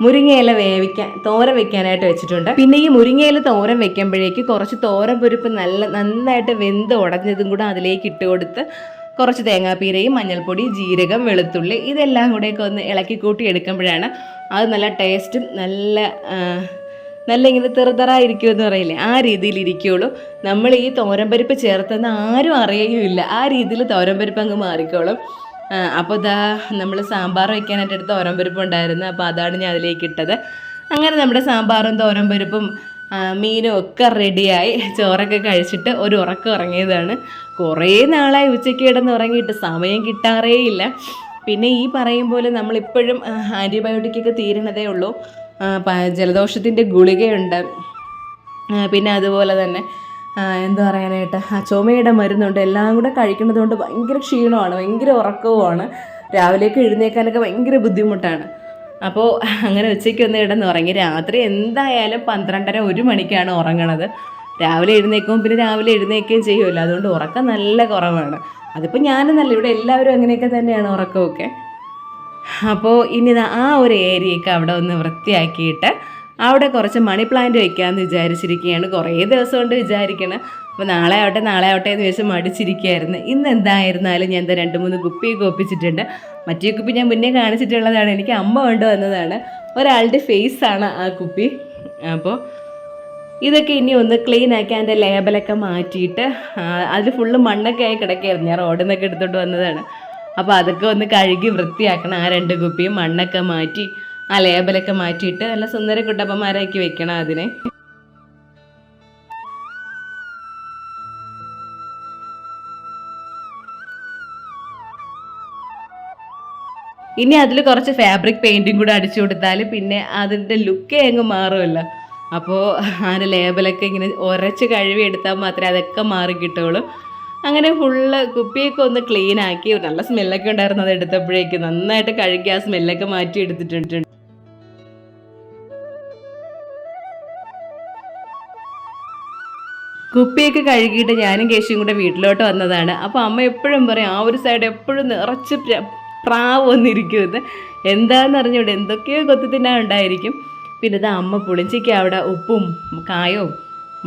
മുരിങ്ങയില തോരൻ വെക്കാനായിട്ട് വെച്ചിട്ടുണ്ട്. പിന്നെ ഈ മുരിങ്ങയില തോരൻ വെക്കുമ്പോഴേക്ക് കുറച്ച് തോരൻ പരിപ്പ് നന്നായിട്ട് വെന്ത് ഉടഞ്ഞതും കൂടെ അതിലേക്ക് ഇട്ട് കൊടുത്ത് കുറച്ച് തേങ്ങാപ്പീരയും മഞ്ഞൾപ്പൊടി, ജീരകം, വെളുത്തുള്ളി ഇതെല്ലാം കൂടെയൊക്കെ ഒന്ന് ഇളക്കി കൂട്ടി എടുക്കുമ്പോഴാണ് അത് നല്ല ടേസ്റ്റും നല്ല ഇങ്ങനെ തെറുതെറായിരിക്കുമെന്ന് പറയില്ലേ, ആ രീതിയിൽ ഇരിക്കുകയുള്ളൂ. നമ്മൾ ഈ തോരൻപരിപ്പ് ചേർത്തെന്ന് ആരും അറിയുകയില്ല. ആ രീതിയിൽ തോരൻപരിപ്പ് അങ്ങ് മാറിക്കോളും. അപ്പോൾ ഇതാ നമ്മൾ സാമ്പാർ വയ്ക്കാനായിട്ട് എടുത്ത തോരൻപരിപ്പ് ഉണ്ടായിരുന്നു. അപ്പോൾ അതാണ് ഞാൻ അതിലേക്ക് ഇട്ടത്. അങ്ങനെ നമ്മുടെ സാമ്പാറും തോരൻപരിപ്പും മീനും ഒക്കെ റെഡിയായി. ചോറൊക്കെ കഴിച്ചിട്ട് ഒരു ഉറക്കം ഉറങ്ങിയതാണ്. കുറേ നാളായി ഉച്ചയ്ക്ക് കിടന്ന് ഉറങ്ങിയിട്ട്, സമയം കിട്ടാറേ ഇല്ല. പിന്നെ ഈ പറയും പോലെ നമ്മളിപ്പോഴും ആൻറ്റിബയോട്ടിക്കൊക്കെ തീരണതേ ഉള്ളൂ. ജലദോഷത്തിൻ്റെ ഗുളികയുണ്ട്. പിന്നെ അതുപോലെ തന്നെ എന്താ പറയാനായിട്ട് ചുമയുടെ മരുന്നുണ്ട്. എല്ലാം കൂടെ കഴിക്കുന്നത് കൊണ്ട് ഭയങ്കര ക്ഷീണമാണ്, ഭയങ്കര ഉറക്കവുമാണ്. രാവിലേക്ക് എഴുന്നേക്കാനൊക്കെ ഭയങ്കര ബുദ്ധിമുട്ടാണ്. അപ്പോൾ അങ്ങനെ ഉച്ചയ്ക്ക് ഒന്ന് കിടന്ന് ഉറങ്ങി. രാത്രി എന്തായാലും 12:30-1 മണിക്കാണ് ഉറങ്ങണത്. രാവിലെ എഴുന്നേക്കും, പിന്നെ രാവിലെ എഴുന്നേക്കുകയും ചെയ്യുമല്ലോ. അതുകൊണ്ട് ഉറക്കം നല്ല കുറവാണ്. അതിപ്പോൾ ഞാനെന്നല്ല, ഇവിടെ എല്ലാവരും അങ്ങനെയൊക്കെ തന്നെയാണ് ഉറക്കമൊക്കെ. അപ്പോൾ ഇനി ആ ഒരു ഏരിയയൊക്കെ അവിടെ ഒന്ന് വൃത്തിയാക്കിയിട്ട് അവിടെ കുറച്ച് മണി പ്ലാന്റ് വയ്ക്കാമെന്ന് വിചാരിച്ചിരിക്കുകയാണ്. കുറേ ദിവസം കൊണ്ട് വിചാരിക്കണം. അപ്പോൾ നാളെ ആവട്ടെ എന്ന് വെച്ച് മടിച്ചിരിക്കുകയായിരുന്നു. ഇന്ന് എന്തായിരുന്നാലും ഞാൻ 2-3 കുപ്പിയൊക്കെ ഒപ്പിച്ചിട്ടുണ്ട്. മറ്റേ കുപ്പി ഞാൻ മുന്നേ കാണിച്ചിട്ടുള്ളതാണ്, എനിക്ക് അമ്മ കൊണ്ടുവന്നതാണ്. ഒരാളുടെ ഫേസാണ് ആ കുപ്പി. അപ്പോൾ ഇതൊക്കെ ഇനി ഒന്ന് ക്ലീൻ ആക്കി അതിൻ്റെ ലേബലൊക്കെ മാറ്റിയിട്ട്, അതിൽ ഫുള്ള് മണ്ണൊക്കെ ആയി കിടക്കുകയായിരുന്നു. ഞാൻ റോഡിൽ നിന്നൊക്കെ എടുത്തോണ്ട് വന്നതാണ്. അപ്പോൾ അതൊക്കെ ഒന്ന് കഴുകി വൃത്തിയാക്കണം. ആ 2 കുപ്പിയും മണ്ണൊക്കെ മാറ്റി ആ ലേബലൊക്കെ മാറ്റിയിട്ട് നല്ല സുന്ദര കുട്ടപ്പന്മാരാക്കി വെക്കണം അതിനെ. ഇനി അതിൽ കുറച്ച് ഫാബ്രിക് പെയിൻറ്റും കൂടെ അടിച്ചു കൊടുത്താൽ പിന്നെ അതിൻ്റെ ലുക്കേ അങ്ങ് മാറുമല്ലോ. അപ്പോൾ അതിൻ്റെ ലേബലൊക്കെ ഇങ്ങനെ ഉരച്ച് കഴുകി എടുത്താൽ മാത്രമേ അതൊക്കെ മാറി കിട്ടുള്ളൂ. അങ്ങനെ ഫുള്ള് കുപ്പിയൊക്കെ ഒന്ന് ക്ലീൻ ആക്കി. നല്ല സ്മെല്ലൊക്കെ ഉണ്ടായിരുന്നു അത് എടുത്തപ്പോഴേക്ക്. നന്നായിട്ട് കഴുകി ആ സ്മെല്ലൊക്കെ മാറ്റി എടുത്തിട്ടുണ്ട്. കുപ്പിയൊക്കെ കഴുകിയിട്ട് ഞാനും കേശും കൂടെ വീട്ടിലോട്ട് വന്നതാണ്. അപ്പോൾ അമ്മ എപ്പോഴും പറയും ആ ഒരു സൈഡ് എപ്പോഴും നിറച്ച് പ്രാവ് വന്നിരിക്കുമെന്ന്. എന്താണെന്ന് അറിഞ്ഞൂടെ, എന്തൊക്കെയോ കൊത്തി തിന്നാൻ ഉണ്ടായിരിക്കും. പിന്നെ ഇത് അമ്മ പുളിഞ്ചിക്ക് അവിടെ ഉപ്പും കായവും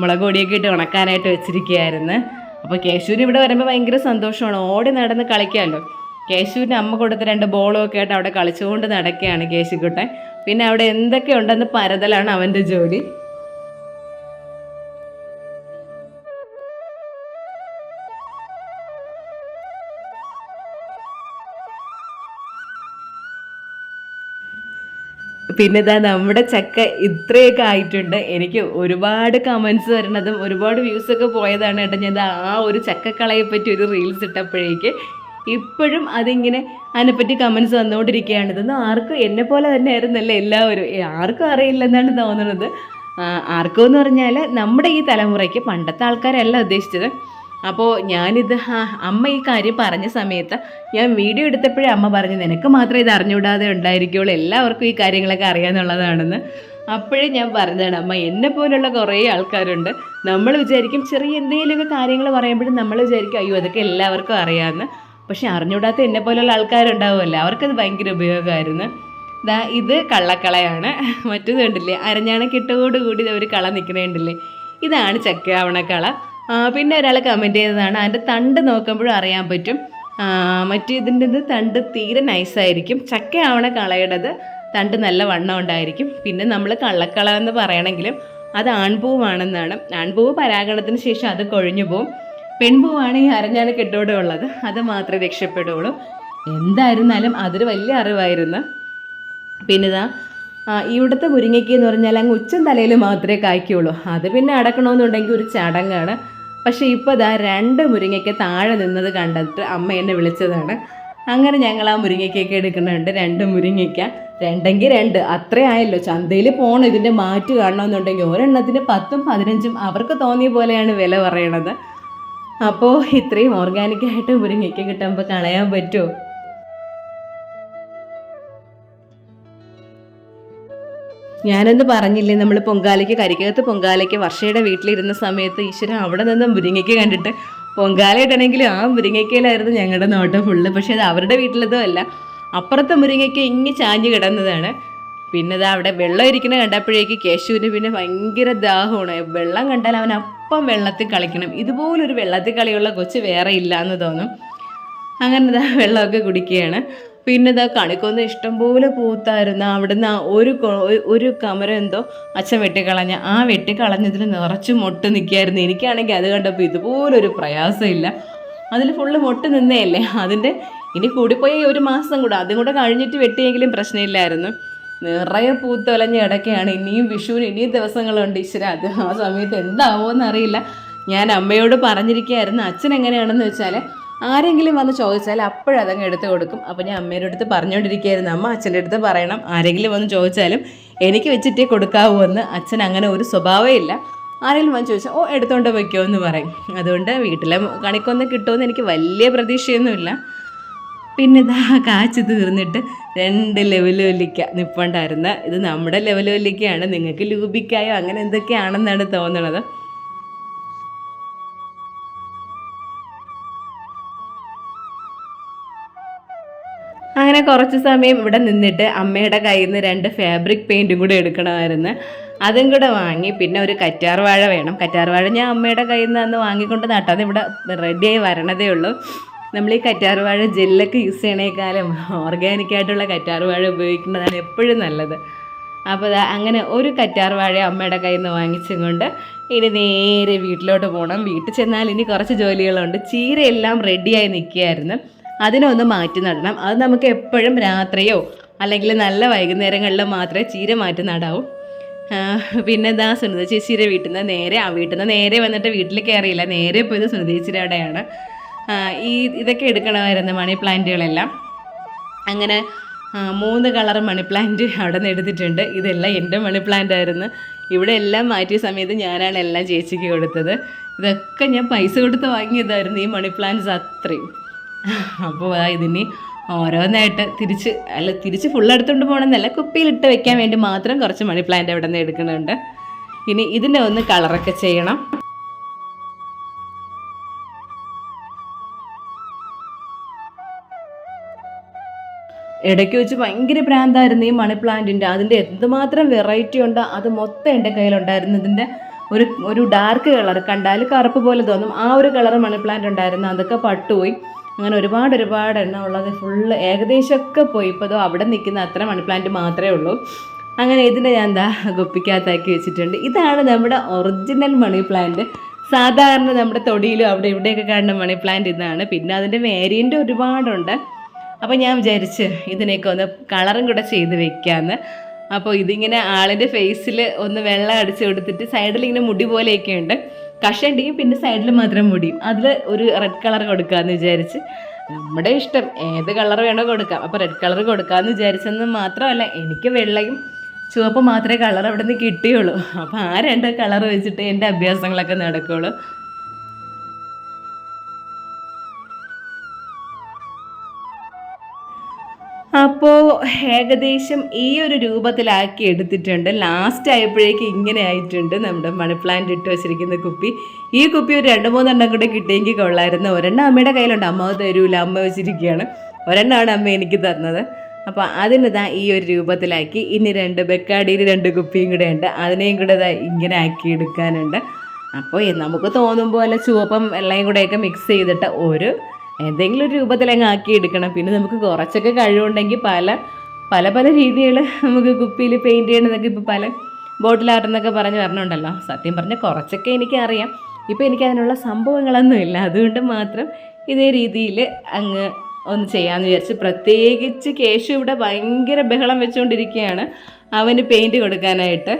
മുളക് പൊടിയൊക്കെ ഇട്ട് ഉണക്കാനായിട്ട് വെച്ചിരിക്കുകയായിരുന്നു. അപ്പോൾ കേശുവിന് ഇവിടെ വരുമ്പോൾ ഭയങ്കര സന്തോഷമാണ്, ഓടി നടന്ന് കളിക്കാമല്ലോ. കേശുവിൻ്റെ അമ്മ കൊടുത്ത 2 ബോളും ഒക്കെ ആയിട്ട് അവിടെ കളിച്ചുകൊണ്ട് നടക്കുകയാണ് കേശുക്കുട്ടൻ. പിന്നെ അവിടെ എന്തൊക്കെ ഉണ്ടെന്ന് പരതലാണ് അവൻ്റെ ജോലി. പിന്നെ ഇതാ നമ്മുടെ ചക്ക ഇത്രയൊക്കെ ആയിട്ടുണ്ട്. എനിക്ക് ഒരുപാട് കമൻസ് വരുന്നതും ഒരുപാട് വ്യൂസൊക്കെ പോയതാണ് കേട്ടോ. ഞാൻ ആ ഒരു ചക്കക്കളയെ പറ്റി ഒരു റീൽസ് ഇട്ടപ്പോഴേക്ക് ഇപ്പോഴും അതിങ്ങനെ അതിനെപ്പറ്റി കമൻസ് വന്നുകൊണ്ടിരിക്കുകയാണ്. ഇതൊന്നും ആർക്കും എന്നെ പോലെ തന്നെ ആയിരുന്നല്ലേ എല്ലാവരും, ആർക്കും അറിയില്ലെന്നാണ് തോന്നുന്നത്. ആർക്കുമെന്ന് പറഞ്ഞാൽ നമ്മുടെ ഈ തലമുറയ്ക്ക്, പണ്ടത്തെ ആൾക്കാരല്ല ഉദ്ദേശിച്ചത്. അപ്പോൾ ഞാനിത് അമ്മ ഈ കാര്യം പറഞ്ഞ സമയത്ത് ഞാൻ വീഡിയോ എടുത്തപ്പോഴേ അമ്മ പറഞ്ഞു, നിനക്ക് മാത്രമേ ഇത് അറിഞ്ഞുകൂടാതെ ഉണ്ടായിരിക്കുള്ളൂ, എല്ലാവർക്കും ഈ കാര്യങ്ങളൊക്കെ അറിയാമെന്നുള്ളതാണെന്ന്. അപ്പോഴേ ഞാൻ പറഞ്ഞതാണ്, അമ്മ എന്നെ പോലുള്ള കുറേ ആൾക്കാരുണ്ട്, നമ്മൾ വിചാരിക്കും ചെറിയ എന്തെങ്കിലുമൊക്കെ കാര്യങ്ങൾ പറയുമ്പോഴും നമ്മൾ വിചാരിക്കും അയ്യോ അതൊക്കെ എല്ലാവർക്കും അറിയാമെന്ന്. പക്ഷെ അറിഞ്ഞുകൂടാത്ത എന്നെ പോലുള്ള ആൾക്കാരുണ്ടാവുമല്ലോ, അവർക്കത് ഭയങ്കര ഉപയോഗമായിരുന്നു. ഇത് കള്ളക്കളയാണ്. മറ്റേത് കണ്ടില്ലേ, അരഞ്ഞാണക്കെട്ടോടുകൂടി ഒരു കള നിൽക്കണേണ്ടില്ലേ, ഇതാണ് ചക്കയാവണക്കള. പിന്നെ ഒരാൾ കമൻറ്റ് ചെയ്തതാണ്, അതിൻ്റെ തണ്ട് നോക്കുമ്പോഴും അറിയാൻ പറ്റും. മറ്റേതിൻ്റെ തണ്ട് തീരെ നൈസായിരിക്കും, ചക്കയാവണ കളയുടേത് തണ്ട് നല്ല വണ്ണം ഉണ്ടായിരിക്കും. പിന്നെ നമ്മൾ കള്ളക്കള എന്ന് പറയണമെങ്കിലും അത് ആൺപൂവാണെന്നാണ്. ആൺപൂവ് പരാഗണത്തിന് ശേഷം അത് കൊഴിഞ്ഞു പോവും. പെൺപൂവാണ് ഈ അരഞ്ഞാണക്കെട്ടോടെ ഉള്ളത്, അത് മാത്രമേ രക്ഷപ്പെടുകയുള്ളൂ. എന്തായിരുന്നാലും അതൊരു വലിയ അറിവായിരുന്നു. പിന്നെ ഇവിടുത്തെ മുരിങ്ങയ്ക്ക് എന്ന് പറഞ്ഞാൽ അങ്ങ് ഉച്ചം തലയിൽ മാത്രമേ കായ്ക്കുള്ളൂ. അത് പിന്നെ അടക്കണമെന്നുണ്ടെങ്കിൽ ഒരു ചടങ്ങാണ്. പക്ഷേ ഇപ്പോൾ 2 മുരിങ്ങയ്ക്ക് താഴെ നിന്നത് കണ്ടിട്ട് അമ്മ എന്നെ വിളിച്ചതാണ്. അങ്ങനെ ഞങ്ങൾ ആ മുരിങ്ങയ്ക്കൊക്കെ എടുക്കുന്നുണ്ട്. 2 മുരിങ്ങയ്ക്ക, 2എങ്കിൽ 2 അത്രേ ആയല്ലോ. ചന്തയിൽ പോകണം ഇതിൻ്റെ മാറ്റ് കാണണമെന്നുണ്ടെങ്കിൽ ഒരെണ്ണത്തിന് 10ഉം 15ഉം അവർക്ക് തോന്നിയ പോലെയാണ് വില പറയണത്. അപ്പോൾ ഇത്രയും ഓർഗാനിക്കായിട്ട് മുരിങ്ങയ്ക്ക കിട്ടുമ്പോൾ കളയാൻ പറ്റുമോ? ഞാനൊന്ന് പറഞ്ഞില്ലേ, നമ്മൾ പൊങ്കാലയ്ക്ക്, കരിക്കകത്ത് പൊങ്കാലയ്ക്ക് വർഷയുടെ വീട്ടിലിരുന്ന സമയത്ത് ഈശ്വരൻ അവിടെ നിന്ന് മുരിങ്ങയ്ക്ക് കണ്ടിട്ട് പൊങ്കാല ഇടണമെങ്കിലും ആ മുരിങ്ങയ്ക്കയിലായിരുന്നു ഞങ്ങളുടെ നോട്ടം ഫുള്ള്. പക്ഷേ അത് അവരുടെ വീട്ടിലതും അല്ല, അപ്പുറത്തെ മുരിങ്ങയ്ക്ക് ഇങ്ങ് ചാഞ്ഞ് കിടന്നതാണ്. പിന്നെ അവിടെ വെള്ളം ഇരിക്കുന്ന കണ്ടപ്പോഴേക്ക് കേശുവിന് പിന്നെ ഭയങ്കര ദാഹമാണ്. വെള്ളം കണ്ടാൽ അവൻ അപ്പം വെള്ളത്തിൽ കളിക്കണം. ഇതുപോലൊരു വെള്ളത്തിൽ കളിയുള്ള കൊച്ച് വേറെ ഇല്ല എന്ന് തോന്നും. അങ്ങനെ വെള്ളമൊക്കെ കുടിക്കുകയാണ്. പിന്നെ കണിക്കൊന്ന ഇഷ്ടംപോലെ പൂത്തായിരുന്നു. അവിടുന്ന് ഒരു കമരം എന്തോ അച്ഛൻ വെട്ടിക്കളഞ്ഞ, ആ വെട്ടിക്കളഞ്ഞതിൽ നിറച്ച് മൊട്ട് നിൽക്കുകയായിരുന്നു. എനിക്കാണെങ്കിൽ അത് കണ്ടപ്പോൾ ഇതുപോലൊരു പ്രയാസമില്ല, അതിൽ ഫുള്ള് മൊട്ട് നിന്നേയല്ലേ. അതിൻ്റെ ഇനി കൂടിപ്പോയി 1 മാസം കൂടെ, അതും കൂടെ കഴിഞ്ഞിട്ട് വെട്ടിയെങ്കിലും പ്രശ്നമില്ലായിരുന്നു. നിറയെ പൂത്തൊലഞ്ഞ് കിടക്കുകയാണ്. ഇനിയും വിഷുവിന് ഇനിയും ദിവസങ്ങളുണ്ട്. ഈശ്വര, അത് ആ സമയത്ത് എന്താവുമോ എന്നറിയില്ല. ഞാൻ അമ്മയോട് പറഞ്ഞിരിക്കുകയായിരുന്നു, അച്ഛൻ എങ്ങനെയാണെന്ന് വെച്ചാൽ ആരെങ്കിലും വന്ന് ചോദിച്ചാൽ അപ്പോഴതങ്ങ് എടുത്ത് കൊടുക്കും. അപ്പോൾ ഞാൻ അമ്മയുടെ അടുത്ത് പറഞ്ഞുകൊണ്ടിരിക്കുകയായിരുന്നു, അമ്മ അച്ഛൻ്റെ അടുത്ത് പറയണം, ആരെങ്കിലും വന്ന് ചോദിച്ചാലും എനിക്ക് വെച്ചിട്ടേ കൊടുക്കാവൂ എന്ന്. അച്ഛൻ അങ്ങനെ ഒരു സ്വഭാവമേ ഇല്ല, ആരെങ്കിലും വന്ന് ചോദിച്ചാൽ ഓ എടുത്തോണ്ട് വയ്ക്കുമോ എന്ന് പറയും. അതുകൊണ്ട് വീട്ടിലെ കണിക്കൊന്ന് കിട്ടുമെന്ന് എനിക്ക് വലിയ പ്രതീക്ഷയൊന്നുമില്ല. പിന്നെ കാച്ചു തീർന്നിട്ട് 2 ലെവലുവല്ലിക്ക നിപ്പുണ്ടായിരുന്നു. ഇത് നമ്മുടെ ലെവലുവല്ലിക്കയാണ്, നിങ്ങൾക്ക് ലൂബിക്കായോ അങ്ങനെ എന്തൊക്കെയാണെന്നാണ് തോന്നണത്. അങ്ങനെ കുറച്ച് സമയം ഇവിടെ നിന്നിട്ട് അമ്മയുടെ കയ്യിൽ നിന്ന് 2 ഫാബ്രിക് പെയിൻറ്റും കൂടെ എടുക്കണമായിരുന്നു. അതും കൂടെ വാങ്ങി. പിന്നെ ഒരു കറ്റാർ വാഴ വേണം. കറ്റാർ വാഴ ഞാൻ അമ്മയുടെ കയ്യിൽ നിന്ന് അന്ന് വാങ്ങിക്കൊണ്ട് നട്ടത് ഇവിടെ റെഡിയായി വരണതേ ഉള്ളൂ. നമ്മൾ ഈ കറ്റാർ വാഴ ജെല്ലൊക്കെ യൂസ് ചെയ്യണേക്കാളും ഓർഗാനിക്കായിട്ടുള്ള കറ്റാർ വാഴ ഉപയോഗിക്കുന്നതാണ് എപ്പോഴും നല്ലത്. അപ്പോൾ അങ്ങനെ ഒരു കറ്റാർ വാഴ അമ്മയുടെ കയ്യിൽ നിന്ന് വാങ്ങിച്ചും കൊണ്ട് ഇനി നേരെ വീട്ടിലോട്ട് പോകണം. വീട്ടിൽ ചെന്നാൽ ഇനി കുറച്ച് ജോലികളുണ്ട്. ചീരയെല്ലാം റെഡിയായി നിൽക്കുകയായിരുന്നു, അതിനൊന്ന് മാറ്റി നടണം. അത് നമുക്ക് എപ്പോഴും രാത്രിയോ അല്ലെങ്കിൽ നല്ല വൈകുന്നേരങ്ങളിലോ മാത്രമേ ചീര മാറ്റി നടാവൂ. പിന്നെ സുനിത ചേച്ചിയുടെ വീട്ടിൽ നിന്ന് നേരെ വന്നിട്ട് വീട്ടിൽ കയറിയില്ല, നേരെ പോയത് സുനിത ചേച്ചിയുടെ അവിടെയാണ്. ഇതൊക്കെ എടുക്കണമായിരുന്നു, മണി പ്ലാന്റുകളെല്ലാം. അങ്ങനെ 3 കളർ മണി പ്ലാന്റ് അവിടെ നിന്ന് എടുത്തിട്ടുണ്ട്. ഇതെല്ലാം എൻ്റെ മണി പ്ലാന്റ് ആയിരുന്നു. ഇവിടെ എല്ലാം മാറ്റിയ സമയത്ത് ഞാനാണ് എല്ലാം ചേച്ചിക്ക് കൊടുത്തത്. ഇതൊക്കെ ഞാൻ പൈസ കൊടുത്ത് വാങ്ങിയതായിരുന്നു, ഈ മണി പ്ലാന്റ്സ് അത്രയും. അപ്പോൾ ഇതിന് ഓരോന്നായിട്ട് തിരിച്ച് ഫുൾ എടുത്തുകൊണ്ട് പോകണമെന്നല്ല, കുപ്പിയിലിട്ട് വെക്കാൻ വേണ്ടി മാത്രം കുറച്ച് മണി പ്ലാന്റ് അവിടെ നിന്ന് എടുക്കുന്നുണ്ട്. ഇനി ഇതിനെ ഒന്ന് കളറൊക്കെ ചെയ്യണം. ഇടയ്ക്ക് വെച്ച് ഭയങ്കര ഭ്രാന്തായിരുന്നു ഈ മണി പ്ലാന്റിൻ്റെ. അതിൻ്റെ എന്തുമാത്രം വെറൈറ്റി ഉണ്ടോ അത് മൊത്തം എൻ്റെ കയ്യിലുണ്ടായിരുന്നു. ഇതിൻ്റെ ഒരു ഡാർക്ക് കളർ, കണ്ടാൽ കറുപ്പ് പോലെ തോന്നും, ആ ഒരു കളർ മണി പ്ലാന്റ് ഉണ്ടായിരുന്നു. അതൊക്കെ പട്ടുപോയി. അങ്ങനെ ഒരുപാട് എണ്ണം ഉള്ളത് ഫുള്ള് ഏകദേശമൊക്കെ പോയി. ഇപ്പോൾ അവിടെ നിൽക്കുന്ന അത്ര മണി പ്ലാന്റ് മാത്രമേ ഉള്ളൂ. അങ്ങനെ ഇതിനെ ഞാൻ കുപ്പിക്കകത്താക്കി വെച്ചിട്ടുണ്ട്. ഇതാണ് നമ്മുടെ ഒറിജിനൽ മണി പ്ലാന്റ്. സാധാരണ നമ്മുടെ തൊടിയിലും അവിടെ ഇവിടെയൊക്കെ കാണുന്ന മണി പ്ലാന്റ് ഇതാണ്. പിന്നെ അതിൻ്റെ വേരിയൻ്റ് ഒരുപാടുണ്ട്. അപ്പോൾ ഞാൻ വിചാരിച്ച് ഇതിനൊക്കെ ഒന്ന് കളറും കൂടെ ചെയ്ത് വെക്കാമെന്ന്. അപ്പോൾ ഇതിങ്ങനെ ആളിൻ്റെ ഫേസിൽ ഒന്ന് വെള്ളം അടിച്ച് കൊടുത്തിട്ട് സൈഡിൽ ഇങ്ങനെ മുടി പോലെയൊക്കെ ഉണ്ട്, കഷണ്ടിയും പിന്നെ സൈഡിൽ മാത്രം മുടിയും, അതിൽ ഒരു റെഡ് കളർ കൊടുക്കാമെന്ന് വിചാരിച്ച്. നമ്മുടെ ഇഷ്ടം, ഏത് കളർ വേണോ കൊടുക്കാം. അപ്പോൾ റെഡ് കളർ കൊടുക്കാമെന്ന് വിചാരിച്ചെന്ന് മാത്രമല്ല, എനിക്ക് വെള്ളയും ചുവപ്പ് മാത്രമേ കളർ അവിടെ നിന്ന് കിട്ടിയുള്ളൂ. അപ്പോൾ ആ 2 കളർ വെച്ചിട്ട് എൻ്റെ അഭ്യാസങ്ങളൊക്കെ നടക്കുകയുള്ളൂ. അപ്പോൾ ഏകദേശം ഈ ഒരു രൂപത്തിലാക്കി എടുത്തിട്ടുണ്ട്. ലാസ്റ്റ് ആയപ്പോഴേക്കും ഇങ്ങനെ ആയിട്ടുണ്ട് നമ്മുടെ മണി പ്ലാന്റ് ഇട്ട് വെച്ചിരിക്കുന്ന കുപ്പി. ഈ കുപ്പി ഒരു 2-3 എണ്ണം കൂടെ കിട്ടിയെങ്കിൽ കൊള്ളായിരുന്നു. ഒരെണ്ണം അമ്മയുടെ കയ്യിലുണ്ട്, അമ്മ തരൂല, അമ്മ വെച്ചിരിക്കുകയാണ്. ഒരെണ്ണമാണ് അമ്മ എനിക്ക് തന്നത്. അപ്പോൾ അതിനിതാ ഈ ഒരു രൂപത്തിലാക്കി. ഇനി 2 ബെക്കാടിയിൽ 2 കുപ്പിയും കൂടെ ഉണ്ട്, അതിനെയും കൂടെ ഇങ്ങനെ ആക്കി എടുക്കാനുണ്ട്. അപ്പോൾ നമുക്ക് തോന്നും പോലെ ചുവപ്പം വെള്ളയും കൂടെയൊക്കെ മിക്സ് ചെയ്തിട്ട് എന്തെങ്കിലും ഒരു രൂപത്തിലങ്ങ് ആക്കി എടുക്കണം. പിന്നെ നമുക്ക് കുറച്ചൊക്കെ കഴിവുണ്ടെങ്കിൽ പല രീതികൾ നമുക്ക് കുപ്പിയിൽ പെയിൻറ്റ് ചെയ്യണമെന്നൊക്കെ ഇപ്പോൾ പല ബോട്ടിൽ ആർട്ടെന്നൊക്കെ പറഞ്ഞ് പറഞ്ഞുണ്ടല്ലോ. സത്യം പറഞ്ഞാൽ കുറച്ചൊക്കെ എനിക്കറിയാം. ഇപ്പോൾ എനിക്ക് അതിനുള്ള സംഭവങ്ങളൊന്നുമില്ല, അതുകൊണ്ട് മാത്രം ഇതേ രീതിയിൽ അങ്ങ് ഒന്ന് ചെയ്യാമെന്ന് വിചാരിച്ച്. പ്രത്യേകിച്ച് കേശു ഇവിടെ ഭയങ്കര ബഹളം വെച്ചുകൊണ്ടിരിക്കുകയാണ് അവന് പെയിൻറ്റ് കൊടുക്കാനായിട്ട്.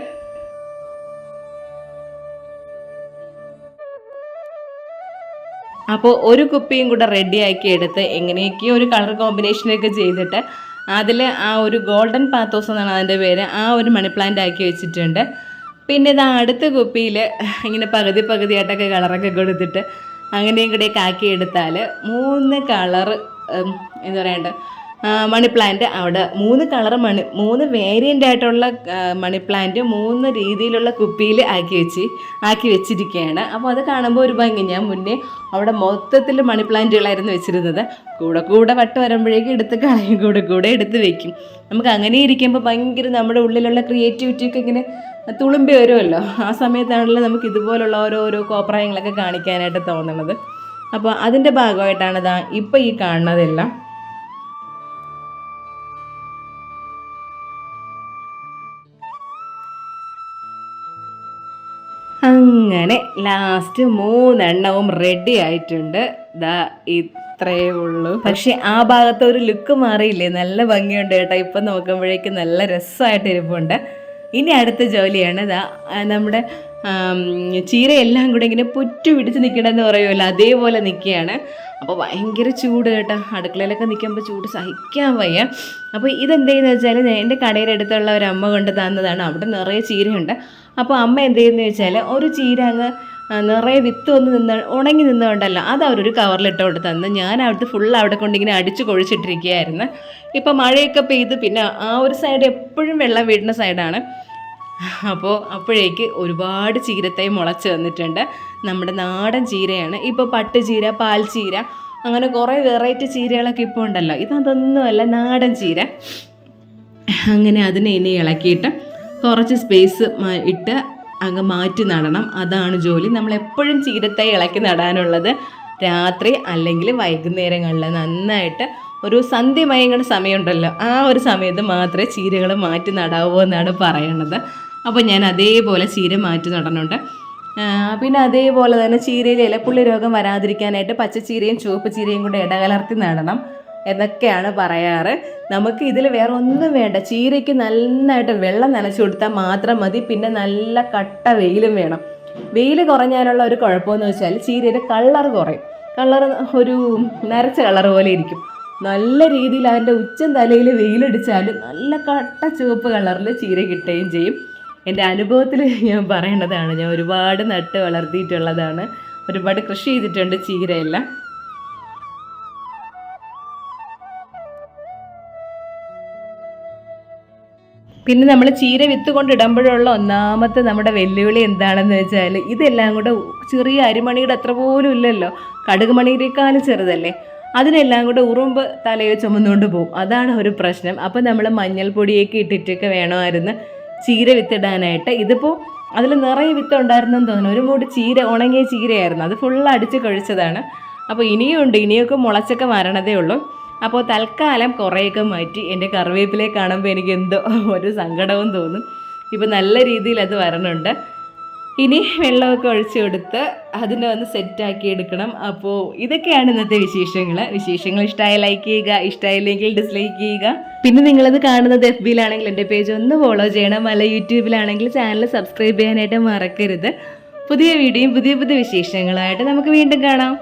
അപ്പോൾ ഒരു കുപ്പിയും കൂടെ റെഡിയാക്കി എടുത്ത് എങ്ങനെയൊക്കെയോ ഒരു കളർ കോമ്പിനേഷനൊക്കെ ചെയ്തിട്ട് അതിൽ ആ ഒരു ഗോൾഡൻ പാത്തോസ് എന്നാണ് അതിൻ്റെ പേര്, ആ ഒരു മണി പ്ലാന്റ് ആക്കി വെച്ചിട്ടുണ്ട്. പിന്നെ ഇത് അടുത്ത കുപ്പിയിൽ ഇങ്ങനെ പകുതിയായിട്ടൊക്കെ കളറൊക്കെ കൊടുത്തിട്ട് അങ്ങനെയും കൂടെയൊക്കെ ആക്കി എടുത്താൽ 3 കളർ എന്താ പറയണ്ട മണി പ്ലാന്റ് അവിടെ 3 വേരിയൻ്റ് ആയിട്ടുള്ള മണി പ്ലാന്റ് 3 രീതിയിലുള്ള കുപ്പിയിൽ ആക്കി വെച്ചിരിക്കുകയാണ്. അപ്പോൾ അത് കാണുമ്പോൾ ഒരു ഭംഗി. ഞാൻ മുന്നേ അവിടെ മൊത്തത്തിൽ മണി പ്ലാന്റുകളായിരുന്നു വെച്ചിരുന്നത്. കൂടെ വട്ട് വരുമ്പോഴേക്കും എടുത്ത് കളയും, കൂടെ എടുത്ത് വെക്കും. നമുക്ക് അങ്ങനെ ഇരിക്കുമ്പോൾ ഭയങ്കര നമ്മുടെ ഉള്ളിലുള്ള ക്രിയേറ്റിവിറ്റിയൊക്കെ ഇങ്ങനെ തുളുമ്പി വരുമല്ലോ. ആ സമയത്താണല്ലോ നമുക്ക് ഇതുപോലുള്ള ഓരോ കോപ്രായങ്ങളൊക്കെ കാണിക്കാനായിട്ട് തോന്നുന്നത്. അപ്പോൾ അതിൻ്റെ ഭാഗമായിട്ടാണ് ഇപ്പോൾ ഈ കാണുന്നതെല്ലാം. അങ്ങനെ ലാസ്റ്റ് 3 എണ്ണവും റെഡി ആയിട്ടുണ്ട്. ഇത്രയേ ഉള്ളൂ. പക്ഷെ ആ ഭാഗത്ത് ഒരു ലുക്ക് മാറിയില്ലേ, നല്ല ഭംഗിയുണ്ട് കേട്ടോ. ഇപ്പം നോക്കുമ്പോഴേക്കും നല്ല രസമായിട്ട് ഇരിപ്പുണ്ട്. ഇനി അടുത്ത ജോലിയാണ് നമ്മുടെ ചീരയെല്ലാം കൂടെ ഇങ്ങനെ പുറ്റു പിടിച്ച് നിൽക്കണമെന്ന് പറയുമല്ലോ, അതേപോലെ നിൽക്കുകയാണ്. അപ്പോൾ ഭയങ്കര ചൂട് കേട്ടോ, അടുക്കളയിലൊക്കെ നിൽക്കുമ്പോൾ ചൂട് സഹിക്കാൻ വയ്യ. അപ്പോൾ ഇതെന്തെന്ന് വെച്ചാൽ എൻ്റെ കടയുടെ അടുത്തുള്ള ഒരു അമ്മ കൊണ്ട് തന്നതാണ്. അവിടെ നിറയെ ചീരയുണ്ട്. അപ്പോൾ അമ്മ എന്ത് ചെയ്യുന്നത് വെച്ചാൽ ഒരു ചീര അങ്ങ് നിറയെ വിത്ത് ഉണങ്ങി നിന്നുകൊണ്ടല്ലോ, അത് അവരൊരു കവറിലിട്ടോണ്ട് തന്ന് ഞാൻ അവിടുത്തെ അവിടെ കൊണ്ടിങ്ങനെ അടിച്ച് കൊഴിച്ചിട്ടിരിക്കുകയായിരുന്നു. ഇപ്പം മഴയൊക്കെ പെയ്ത് പിന്നെ ആ ഒരു സൈഡ് എപ്പോഴും വെള്ളം വീഴുന്ന സൈഡാണ്. അപ്പോഴേക്ക് ഒരുപാട് ചീരത്തൈ മുളച്ച് വന്നിട്ടുണ്ട്. നമ്മുടെ നാടൻ ചീരയാണ്. ഇപ്പോൾ പട്ടുചീര, പാൽച്ചീര, അങ്ങനെ കുറേ വെറൈറ്റി ചീരകളൊക്കെ ഇപ്പോൾ ഉണ്ടല്ലോ. ഇതൊന്നുമല്ല, നാടൻ ചീര. അങ്ങനെ അതിനെ ഇനി ഇളക്കിയിട്ട് കുറച്ച് സ്പേസ് ഇട്ട് അങ്ങ് മാറ്റി നടണം. അതാണ് ജോലി. നമ്മളെപ്പോഴും ചീരത്തൈ ഇളക്കി നടാനുള്ളത് രാത്രി അല്ലെങ്കിൽ വൈകുന്നേരങ്ങളിൽ നന്നായിട്ട് ഒരു സന്ധ്യ മയങ്ങുന്ന സമയമുണ്ടല്ലോ, ആ ഒരു സമയത്ത് മാത്രമേ ചീരകൾ മാറ്റി നടാവൂ എന്നാണ് പറയണത്. അപ്പോൾ ഞാൻ അതേപോലെ ചീര മാറ്റി നടനുണ്ട്. പിന്നെ അതേപോലെ തന്നെ ചീരയിൽ ഇലപ്പുള്ളി രോഗം വരാതിരിക്കാനായിട്ട് പച്ചച്ചീരയും ചുവപ്പ് ചീരയും കൂടെ ഇടകലർത്തി നടണം എന്നൊക്കെയാണ് പറയാറ്. നമുക്ക് ഇതിൽ വേറെ ഒന്നും വേണ്ട. ചീരയ്ക്ക് നന്നായിട്ട് വെള്ളം നനച്ചു കൊടുത്താൽ മാത്രം മതി. പിന്നെ നല്ല കട്ട വെയിലും വേണം. വെയിൽ കുറഞ്ഞാലുള്ള ഒരു കുഴപ്പമെന്ന് വെച്ചാൽ ചീരയുടെ കളർ കുറയും. കളർ ഒരു നരച്ച കളർ പോലെ ഇരിക്കും. നല്ല രീതിയിൽ അതിൻ്റെ ഉച്ചം തലയിൽ വെയിലടിച്ചാൽ നല്ല കട്ട ചുവപ്പ് കളറിൽ ചീര കിട്ടുകയും ചെയ്യും. എൻ്റെ അനുഭവത്തിൽ ഞാൻ പറയേണ്ടതാണ്. ഞാൻ ഒരുപാട് നട്ട് വളർത്തിയിട്ടുള്ളതാണ്, ഒരുപാട് കൃഷി ചെയ്തിട്ടുണ്ട് ചീരയെല്ലാം. പിന്നെ നമ്മൾ ചീര വിത്ത് കൊണ്ടിടുമ്പോഴുള്ള ഒന്നാമത്തെ നമ്മുടെ വെല്ലുവിളി എന്താണെന്ന് വെച്ചാൽ ഇതെല്ലാം കൂടെ ചെറിയ അരിമണിയുടെ അത്ര പോലും ഇല്ലല്ലോ, കടുക് മണിയേക്കാളും ചെറുതല്ലേ, അതിനെല്ലാം കൂടെ ഉറുമ്പ് തലയിൽ ചുമന്നുകൊണ്ട് പോകും. അതാണ് ഒരു പ്രശ്നം. അപ്പോൾ നമ്മൾ മഞ്ഞൾപ്പൊടിയൊക്കെ ഇട്ടിട്ടൊക്കെ വേണമായിരുന്നു ചീര വിത്തിടാനായിട്ട്. ഇതിപ്പോൾ അതിൽ നിറയെ വിത്ത് ഉണ്ടായിരുന്നെന്ന് തോന്നുന്നു. ഒരു മൂട് ചീര, ഉണങ്ങിയ ചീരയായിരുന്നു, അത് ഫുള്ള് അടിച്ച് കഴിച്ചതാണ്. അപ്പോൾ ഇനിയൊക്കെ മുളച്ചൊക്കെ വരണതേ ഉള്ളൂ. അപ്പോൾ തൽക്കാലം കുറേയൊക്കെ മാറ്റി. എൻ്റെ കറിവേപ്പിലയെ കാണുമ്പോൾ എനിക്ക് എന്തോ ഒരു സങ്കടവും തോന്നും. ഇപ്പോൾ നല്ല രീതിയിൽ അത് വരണുണ്ട്. ഇനി വെള്ളമൊക്കെ ഒഴിച്ചു കൊടുത്ത് അതിനെ ഒന്ന് സെറ്റാക്കി എടുക്കണം. അപ്പോൾ ഇതൊക്കെയാണ് ഇന്നത്തെ വിശേഷങ്ങൾ ഇഷ്ടമായ ലൈക്ക് ചെയ്യുക, ഇഷ്ടമായില്ലെങ്കിൽ ഡിസ്ലൈക്ക് ചെയ്യുക. പിന്നെ നിങ്ങളത് കാണുന്നത് FBയിലാണെങ്കിൽ എൻ്റെ പേജ് ഒന്ന് ഫോളോ ചെയ്യണം. അല്ല യൂട്യൂബിലാണെങ്കിൽ ചാനൽ സബ്സ്ക്രൈബ് ചെയ്യാനായിട്ട് മറക്കരുത്. പുതിയ വീഡിയോയും പുതിയ വിശേഷങ്ങളായിട്ട് നമുക്ക് വീണ്ടും കാണാം.